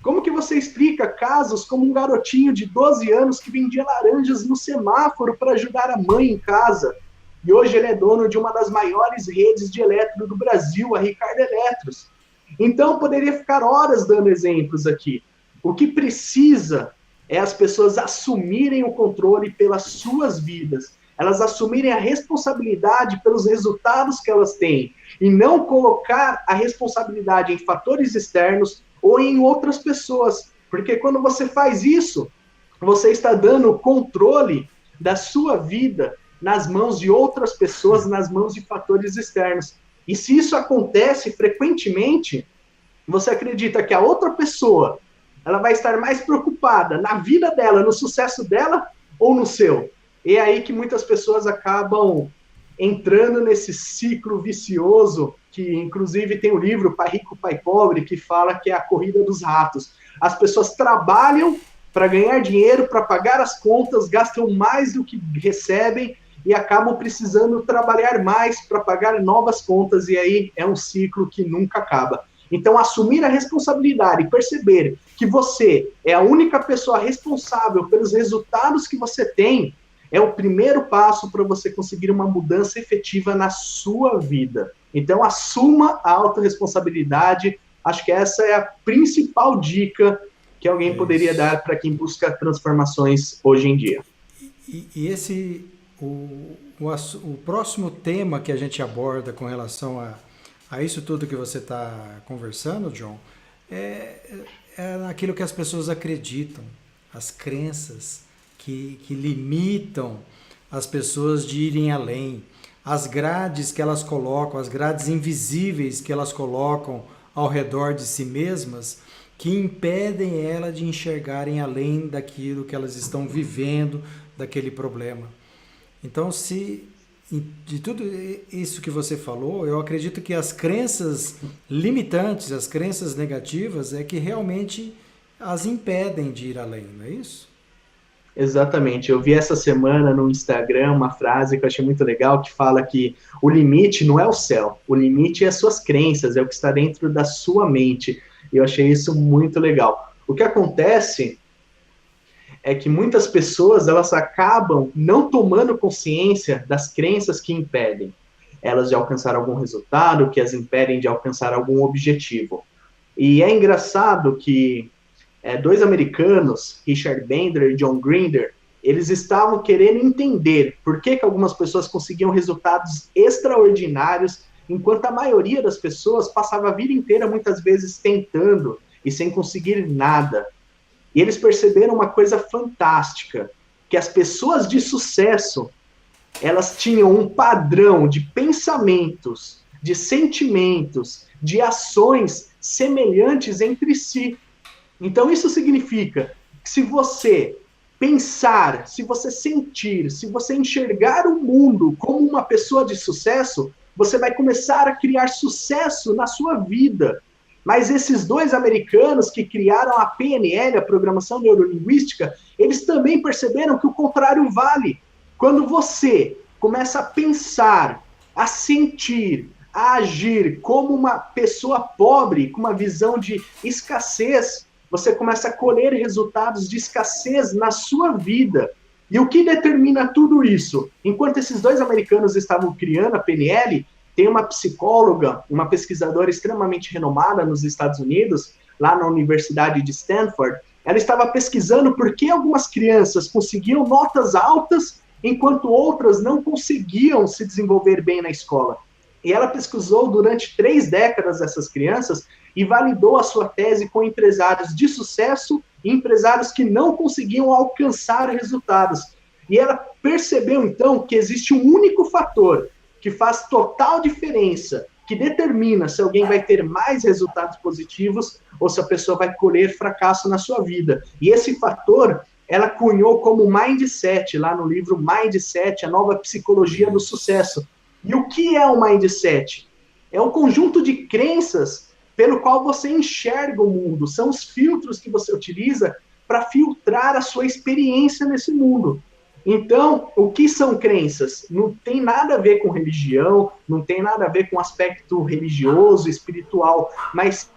Como que você explica casos como um garotinho de 12 anos que vendia laranjas no semáforo para ajudar a mãe em casa? E hoje ele é dono de uma das maiores redes de eletro do Brasil, a Ricardo Eletros. Então, poderia ficar horas dando exemplos aqui. O que precisa é as pessoas assumirem o controle pelas suas vidas, elas assumirem a responsabilidade pelos resultados que elas têm, e não colocar a responsabilidade em fatores externos ou em outras pessoas, porque quando você faz isso, você está dando o controle da sua vida nas mãos de outras pessoas, nas mãos de fatores externos. E se isso acontece frequentemente, você acredita que a outra pessoa ela vai estar mais preocupada na vida dela, no sucesso dela ou no seu? E é aí que muitas pessoas acabam entrando nesse ciclo vicioso, que inclusive tem o livro Pai Rico, Pai Pobre, que fala que é a corrida dos ratos. As pessoas trabalham para ganhar dinheiro, para pagar as contas, gastam mais do que recebem e acabam precisando trabalhar mais para pagar novas contas, e aí é um ciclo que nunca acaba. Então, assumir a responsabilidade e perceber que você é a única pessoa responsável pelos resultados que você tem é o primeiro passo para você conseguir uma mudança efetiva na sua vida. Então, assuma a autorresponsabilidade. Acho que essa é a principal dica que alguém poderia dar para quem busca transformações hoje em dia. E esse, o próximo tema que a gente aborda com relação a isso tudo que você está conversando, John, é aquilo que as pessoas acreditam, as crenças que limitam as pessoas de irem além, as grades que elas colocam, as grades invisíveis que elas colocam ao redor de si mesmas, que impedem ela de enxergarem além daquilo que elas estão vivendo, daquele problema. Então, de tudo isso que você falou, eu acredito que as crenças limitantes, as crenças negativas, é que realmente as impedem de ir além, não é isso? Exatamente. Eu vi essa semana no Instagram uma frase que eu achei muito legal, que fala que o limite não é o céu, o limite é as suas crenças, é o que está dentro da sua mente. E eu achei isso muito legal. O que acontece é que muitas pessoas elas acabam não tomando consciência das crenças que impedem elas de alcançar algum resultado, que as impedem de alcançar algum objetivo. E é engraçado que dois americanos, Richard Bandler e John Grinder, eles estavam querendo entender por que algumas pessoas conseguiam resultados extraordinários, enquanto a maioria das pessoas passava a vida inteira, muitas vezes, tentando e sem conseguir nada. E eles perceberam uma coisa fantástica, que as pessoas de sucesso, elas tinham um padrão de pensamentos, de sentimentos, de ações semelhantes entre si. Então, isso significa que se você pensar, se você sentir, se você enxergar o mundo como uma pessoa de sucesso, você vai começar a criar sucesso na sua vida. Mas esses dois americanos que criaram a PNL, a Programação Neurolinguística, eles também perceberam que o contrário vale. Quando você começa a pensar, a sentir, a agir como uma pessoa pobre, com uma visão de escassez, você começa a colher resultados de escassez na sua vida. E o que determina tudo isso? Enquanto esses dois americanos estavam criando a PNL, tem uma psicóloga, uma pesquisadora extremamente renomada nos Estados Unidos, lá na Universidade de Stanford, ela estava pesquisando por que algumas crianças conseguiam notas altas, enquanto outras não conseguiam se desenvolver bem na escola. E ela pesquisou durante 3 décadas essas crianças e validou a sua tese com empresários de sucesso e empresários que não conseguiam alcançar resultados. E ela percebeu, então, que existe um único fator que faz total diferença, que determina se alguém vai ter mais resultados positivos ou se a pessoa vai colher fracasso na sua vida. E esse fator, ela cunhou como Mindset, lá no livro Mindset, a nova psicologia do sucesso. E o que é o Mindset? É um conjunto de crenças pelo qual você enxerga o mundo, são os filtros que você utiliza para filtrar a sua experiência nesse mundo. Então, o que são crenças? Não tem nada a ver com religião, não tem nada a ver com aspecto religioso, espiritual, mas...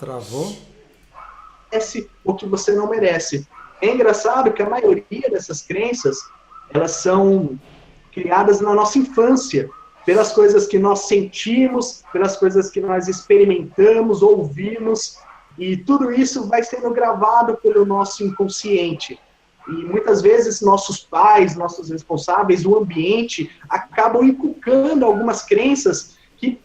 Travou? O que você não merece. É engraçado que a maioria dessas crenças, elas são criadas na nossa infância. pelas coisas que nós sentimos, pelas coisas que nós experimentamos, ouvimos, e tudo isso vai sendo gravado pelo nosso inconsciente. E muitas vezes nossos pais, nossos responsáveis, o ambiente, acabam inculcando algumas crenças que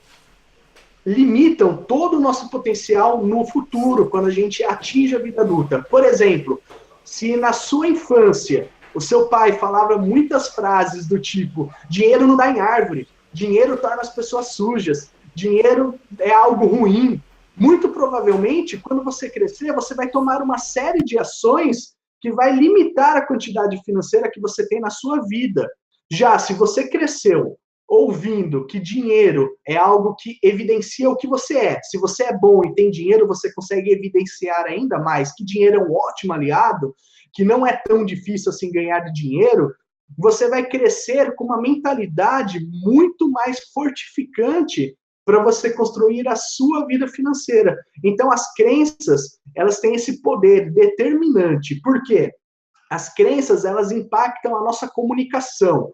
limitam todo o nosso potencial no futuro, quando a gente atinge a vida adulta. Por exemplo, se na sua infância o seu pai falava muitas frases do tipo: dinheiro não dá em árvore, dinheiro torna as pessoas sujas, dinheiro é algo ruim, muito provavelmente, quando você crescer, você vai tomar uma série de ações que vai limitar a quantidade financeira que você tem na sua vida. Já se você cresceu ouvindo que dinheiro é algo que evidencia o que você é, se você é bom e tem dinheiro, você consegue evidenciar ainda mais que dinheiro é um ótimo aliado, que não é tão difícil assim ganhar dinheiro, você vai crescer com uma mentalidade muito mais fortificante para você construir a sua vida financeira. Então, as crenças, elas têm esse poder determinante. Por quê? As crenças, elas impactam a nossa comunicação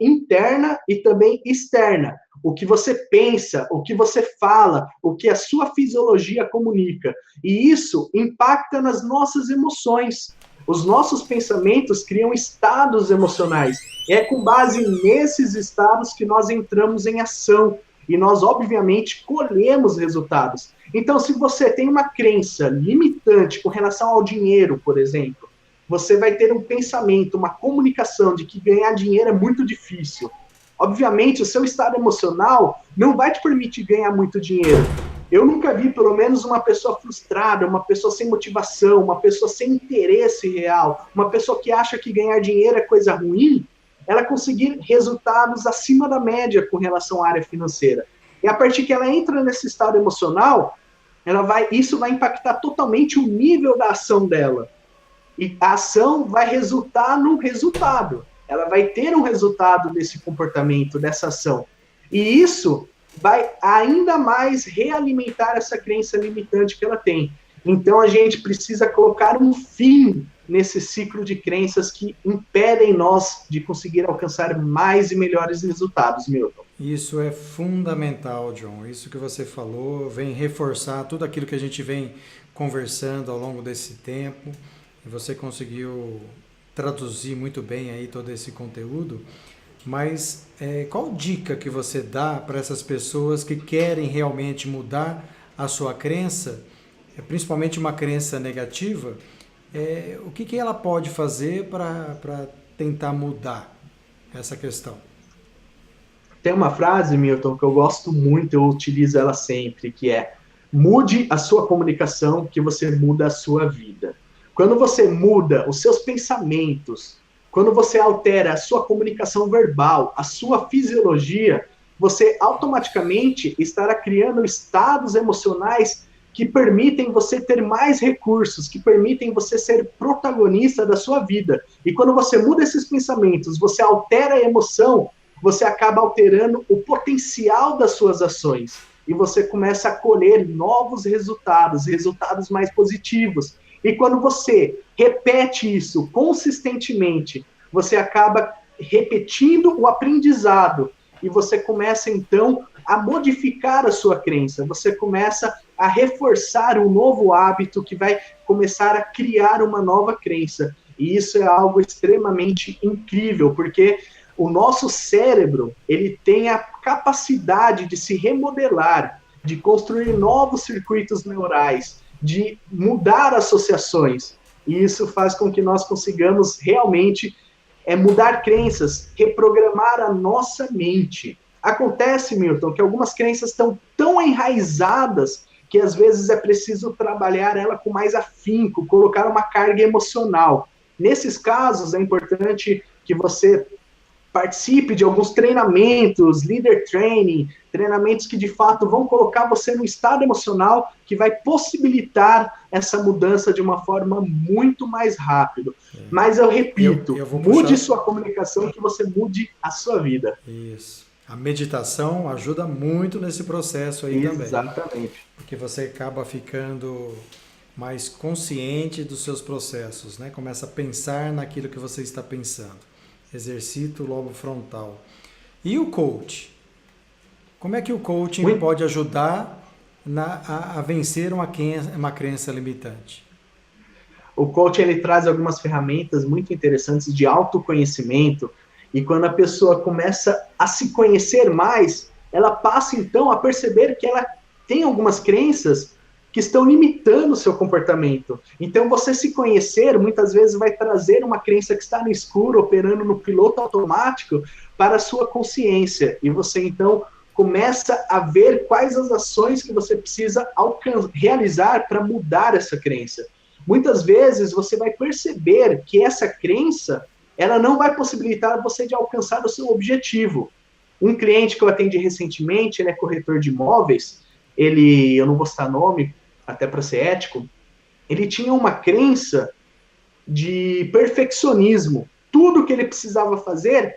interna e também externa. O que você pensa, o que você fala, o que a sua fisiologia comunica. E isso impacta nas nossas emoções. Os nossos pensamentos criam estados emocionais. E é com base nesses estados que nós entramos em ação. E nós, obviamente, colhemos resultados. Então, se você tem uma crença limitante com relação ao dinheiro, por exemplo, você vai ter um pensamento, uma comunicação de que ganhar dinheiro é muito difícil. Obviamente, o seu estado emocional não vai te permitir ganhar muito dinheiro. Eu nunca vi, pelo menos, uma pessoa frustrada, uma pessoa sem motivação, uma pessoa sem interesse real, uma pessoa que acha que ganhar dinheiro é coisa ruim, ela conseguir resultados acima da média com relação à área financeira. E a partir que ela entra nesse estado emocional, isso vai impactar totalmente o nível da ação dela. E a ação vai resultar num resultado. Ela vai ter um resultado desse comportamento, dessa ação. E isso vai ainda mais realimentar essa crença limitante que ela tem. Então, a gente precisa colocar um fim nesse ciclo de crenças que impedem nós de conseguir alcançar mais e melhores resultados, Milton. Isso é fundamental, John. Isso que você falou vem reforçar tudo aquilo que a gente vem conversando ao longo desse tempo. E você conseguiu traduzir muito bem aí todo esse conteúdo. Mas qual dica que você dá para essas pessoas que querem realmente mudar a sua crença, principalmente uma crença negativa? O que ela pode fazer para tentar mudar essa questão? Tem uma frase, Milton, que eu gosto muito, eu utilizo ela sempre, que é: mude a sua comunicação que você muda a sua vida. Quando você muda os seus pensamentos, quando você altera a sua comunicação verbal, a sua fisiologia, você automaticamente estará criando estados emocionais que permitem você ter mais recursos, que permitem você ser protagonista da sua vida. E quando você muda esses pensamentos, você altera a emoção, você acaba alterando o potencial das suas ações. E você começa a colher novos resultados, resultados mais positivos. E quando você repete isso consistentemente, você acaba repetindo o aprendizado e você começa, então, a modificar a sua crença. Você começa a reforçar um novo hábito que vai começar a criar uma nova crença. E isso é algo extremamente incrível, porque o nosso cérebro, ele tem a capacidade de se remodelar, de construir novos circuitos neurais, de mudar associações. E isso faz com que nós consigamos realmente mudar crenças, reprogramar a nossa mente. Acontece, Milton, que algumas crenças estão tão enraizadas que às vezes é preciso trabalhar ela com mais afinco, colocar uma carga emocional. Nesses casos, é importante que você participe de alguns treinamentos, leader training, treinamentos que de fato vão colocar você no estado emocional que vai possibilitar essa mudança de uma forma muito mais rápida. Mas eu repito, mude sua comunicação que você mude a sua vida. Isso. A meditação ajuda muito nesse processo aí também. Exatamente. Porque você acaba ficando mais consciente dos seus processos, né? Começa a pensar naquilo que você está pensando. Exercita o lobo frontal. E o coach? Como é que o coaching pode ajudar a vencer uma crença limitante? O coaching ele traz algumas ferramentas muito interessantes de autoconhecimento, e quando a pessoa começa a se conhecer mais, ela passa então a perceber que ela tem algumas crenças que estão limitando o seu comportamento. Então, você se conhecer, muitas vezes, vai trazer uma crença que está no escuro, operando no piloto automático, para a sua consciência. E você, então, começa a ver quais as ações que você precisa realizar para mudar essa crença. Muitas vezes, você vai perceber que essa crença, ela não vai possibilitar você de alcançar o seu objetivo. Um cliente que eu atendi recentemente, ele é corretor de imóveis, eu não vou citar nome, até para ser ético, ele tinha uma crença de perfeccionismo. Tudo que ele precisava fazer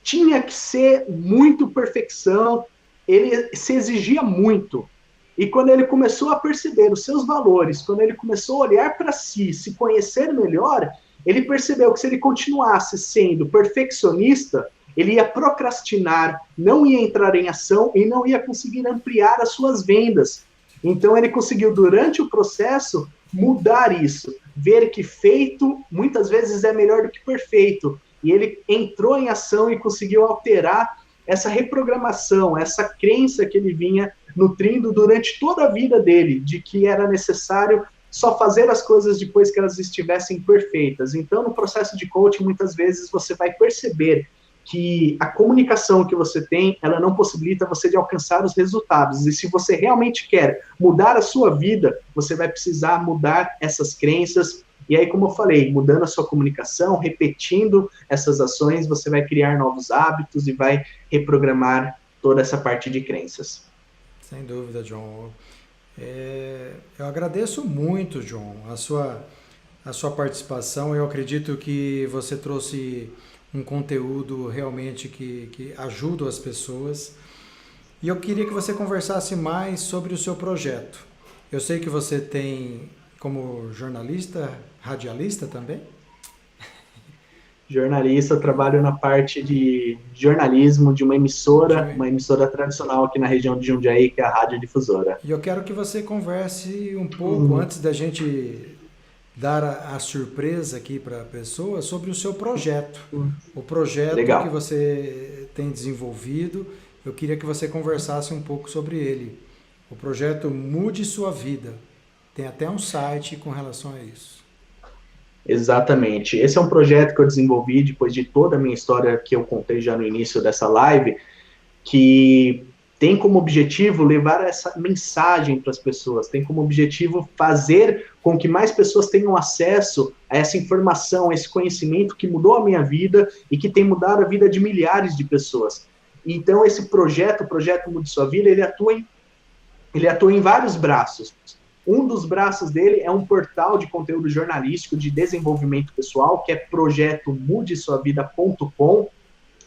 tinha que ser muito perfeição, ele se exigia muito. E quando ele começou a perceber os seus valores, quando ele começou a olhar para si, se conhecer melhor, ele percebeu que se ele continuasse sendo perfeccionista, ele ia procrastinar, não ia entrar em ação e não ia conseguir ampliar as suas vendas. Então ele conseguiu, durante o processo, mudar isso, ver que feito muitas vezes é melhor do que perfeito. E ele entrou em ação e conseguiu alterar essa reprogramação, essa crença que ele vinha nutrindo durante toda a vida dele, de que era necessário só fazer as coisas depois que elas estivessem perfeitas. Então, no processo de coaching, muitas vezes você vai perceber que a comunicação que você tem, ela não possibilita você de alcançar os resultados. E se você realmente quer mudar a sua vida, você vai precisar mudar essas crenças. E aí, como eu falei, mudando a sua comunicação, repetindo essas ações, você vai criar novos hábitos e vai reprogramar toda essa parte de crenças. Sem dúvida, John. Eu agradeço muito, John, a sua participação. Eu acredito que você trouxe um conteúdo realmente que ajuda as pessoas. E eu queria que você conversasse mais sobre o seu projeto. Eu sei que você tem, como jornalista, radialista também? Jornalista, eu trabalho na parte de jornalismo de uma emissora tradicional aqui na região de Jundiaí, que é a Rádio Difusora. E eu quero que você converse um pouco, antes da gente dar a surpresa aqui para a pessoa, sobre o seu projeto. O projeto Legal. Que você tem desenvolvido, eu queria que você conversasse um pouco sobre ele. O projeto Mude Sua Vida. Tem até um site com relação a isso. Exatamente. Esse é um projeto que eu desenvolvi depois de toda a minha história que eu contei já no início dessa live, que tem como objetivo levar essa mensagem para as pessoas, tem como objetivo fazer com que mais pessoas tenham acesso a essa informação, a esse conhecimento que mudou a minha vida e que tem mudado a vida de milhares de pessoas. Então, esse projeto, o Projeto Mude Sua Vida, ele atua em vários braços. Um dos braços dele é um portal de conteúdo jornalístico de desenvolvimento pessoal, que é projetomudesuavida.com.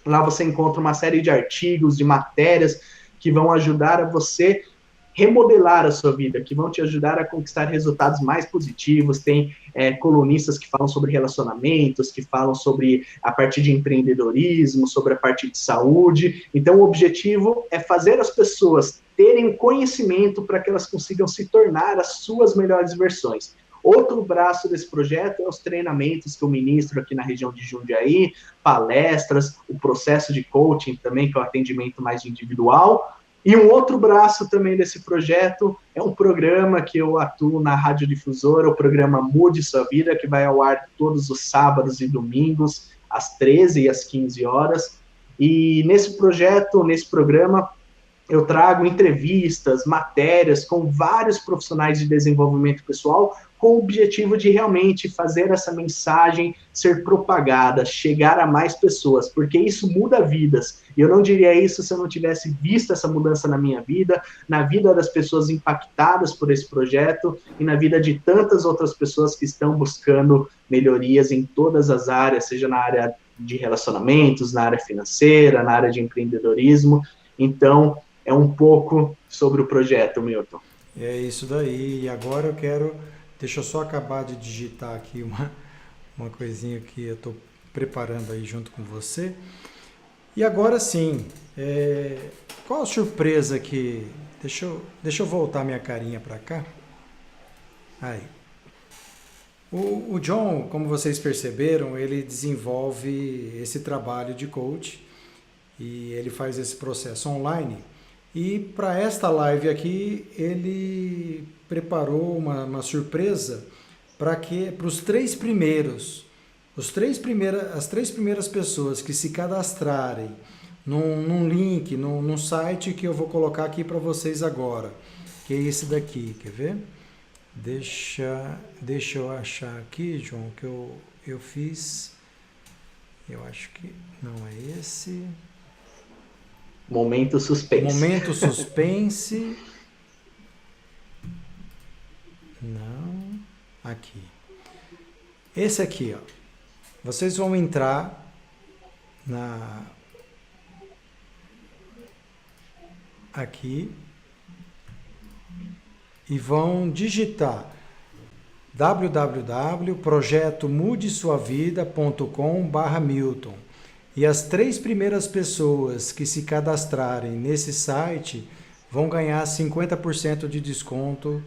Lá você encontra uma série de artigos, de matérias que vão ajudar a você remodelar a sua vida, que vão te ajudar a conquistar resultados mais positivos. Tem colunistas que falam sobre relacionamentos, que falam sobre a parte de empreendedorismo, sobre a parte de saúde. Então, o objetivo é fazer as pessoas terem o conhecimento para que elas consigam se tornar as suas melhores versões. Outro braço desse projeto é os treinamentos que eu ministro aqui na região de Jundiaí, palestras, o processo de coaching também, que é o atendimento mais individual. E um outro braço também desse projeto é um programa que eu atuo na Rádio Difusora, o programa Mude Sua Vida, que vai ao ar todos os sábados e domingos, às 13 e às 15 horas. E nesse programa, eu trago entrevistas, matérias com vários profissionais de desenvolvimento pessoal, com o objetivo de realmente fazer essa mensagem ser propagada, chegar a mais pessoas, porque isso muda vidas. E eu não diria isso se eu não tivesse visto essa mudança na minha vida, na vida das pessoas impactadas por esse projeto e na vida de tantas outras pessoas que estão buscando melhorias em todas as áreas, seja na área de relacionamentos, na área financeira, na área de empreendedorismo. Então, é um pouco sobre o projeto, Milton. É isso daí. E agora deixa eu só acabar de digitar aqui uma coisinha que eu estou preparando aí junto com você. E agora sim, qual a surpresa que... Deixa eu voltar minha carinha para cá. Aí. O John, como vocês perceberam, ele desenvolve esse trabalho de coach e ele faz esse processo online. E para esta live aqui, ele preparou uma surpresa para os três primeiros, as três primeiras pessoas que se cadastrarem num link, num site que eu vou colocar aqui para vocês agora, que é esse daqui, quer ver? Deixa eu achar aqui, João, que eu fiz. Eu acho que não é esse. Momento suspense. Momento suspense. Não. Aqui. Esse aqui, ó. Vocês vão entrar aqui e vão digitar www.projetomudesuavida.com/Milton. E as três primeiras pessoas que se cadastrarem nesse site vão ganhar 50% de desconto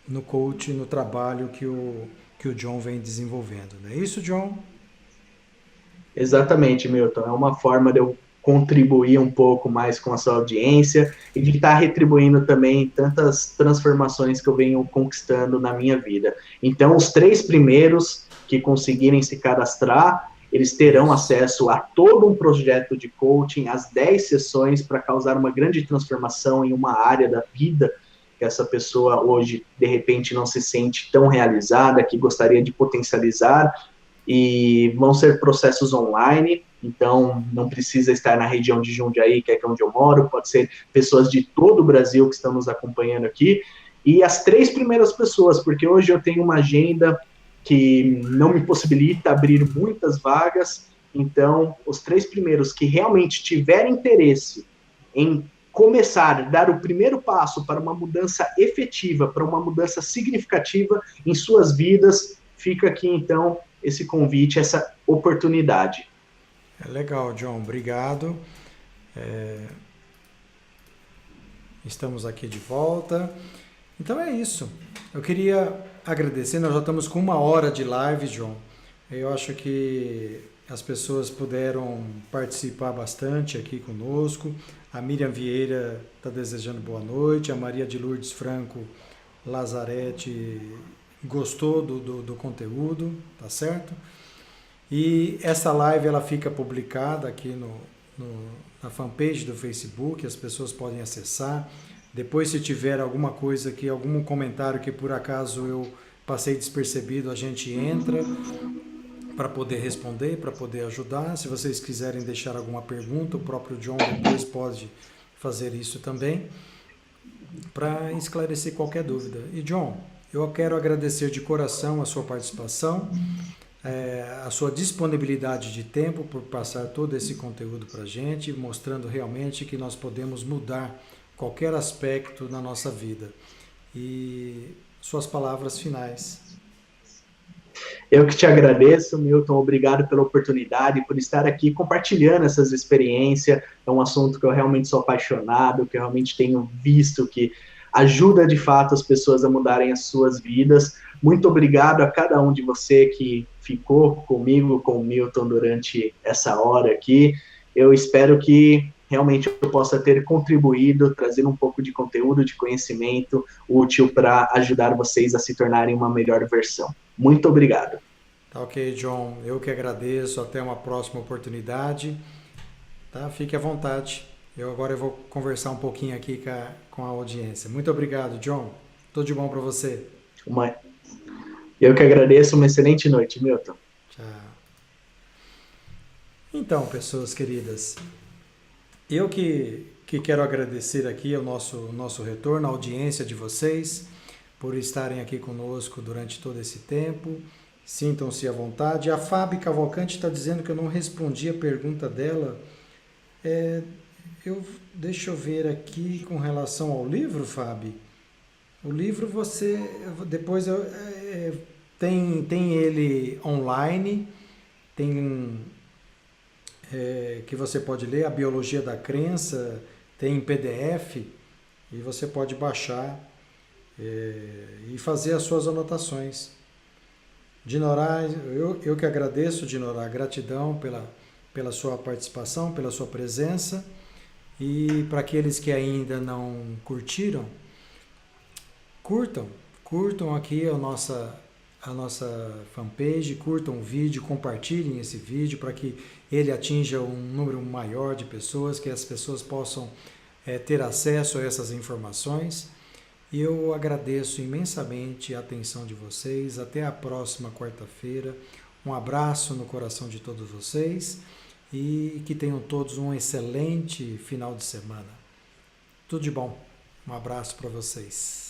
no coach, no trabalho que o John vem desenvolvendo. Não é isso, John? Exatamente, Milton. É uma forma de eu contribuir um pouco mais com a sua audiência e de estar retribuindo também tantas transformações que eu venho conquistando na minha vida. Então, os três primeiros que conseguirem se cadastrar, eles terão acesso a todo um projeto de coaching, as 10 sessões para causar uma grande transformação em uma área da vida que essa pessoa hoje, de repente, não se sente tão realizada, que gostaria de potencializar, e vão ser processos online, então não precisa estar na região de Jundiaí, que é onde eu moro, pode ser pessoas de todo o Brasil que estão nos acompanhando aqui, e as três primeiras pessoas, porque hoje eu tenho uma agenda que não me possibilita abrir muitas vagas, então os três primeiros que realmente tiverem interesse em começar, dar o primeiro passo para uma mudança efetiva, para uma mudança significativa em suas vidas, fica aqui então esse convite, essa oportunidade. Legal, John, obrigado. Estamos aqui de volta. Então é isso. Eu queria agradecer, nós já estamos com 1 hora de live, John. Eu acho que as pessoas puderam participar bastante aqui conosco. A Miriam Vieira está desejando boa noite. A Maria de Lourdes Franco Lazarete gostou do conteúdo, tá certo? E essa live ela fica publicada aqui na fanpage do Facebook, as pessoas podem acessar. Depois, se tiver alguma coisa aqui, algum comentário que por acaso eu passei despercebido, a gente entra para poder responder, para poder ajudar. Se vocês quiserem deixar alguma pergunta, o próprio John depois pode fazer isso também, para esclarecer qualquer dúvida. E John, eu quero agradecer de coração a sua participação, a sua disponibilidade de tempo por passar todo esse conteúdo para a gente, mostrando realmente que nós podemos mudar qualquer aspecto na nossa vida. E suas palavras finais. Eu que te agradeço, Milton, obrigado pela oportunidade, por estar aqui compartilhando essas experiências. É um assunto que eu realmente sou apaixonado, que eu realmente tenho visto que ajuda de fato as pessoas a mudarem as suas vidas. Muito obrigado a cada um de você que ficou comigo, com o Milton, durante essa hora aqui. Eu espero que realmente eu possa ter contribuído, trazendo um pouco de conteúdo, de conhecimento útil para ajudar vocês a se tornarem uma melhor versão. Muito obrigado. Tá ok, John. Eu que agradeço. Até uma próxima oportunidade. Tá? Fique à vontade. Agora eu vou conversar um pouquinho aqui com a audiência. Muito obrigado, John. Tudo de bom para você. Eu que agradeço. Uma excelente noite, Milton. Tchau. Então, pessoas queridas, eu que quero agradecer aqui o nosso retorno, a audiência de vocês, por estarem aqui conosco durante todo esse tempo. Sintam-se à vontade. A Fábio Cavalcante está dizendo que eu não respondi a pergunta dela. Deixa eu ver aqui com relação ao livro, Fábio. O livro depois tem ele online, tem que você pode ler, a Biologia da Crença, tem em PDF, e você pode baixar e fazer as suas anotações. Dinorá, eu que agradeço, Dinorá, gratidão pela sua participação, pela sua presença. E para aqueles que ainda não curtiram, curtam aqui a nossa fanpage, curtam o vídeo, compartilhem esse vídeo para que ele atinja um número maior de pessoas, que as pessoas possam ter acesso a essas informações. E eu agradeço imensamente a atenção de vocês. Até a próxima quarta-feira. Um abraço no coração de todos vocês e que tenham todos um excelente final de semana. Tudo de bom. Um abraço para vocês.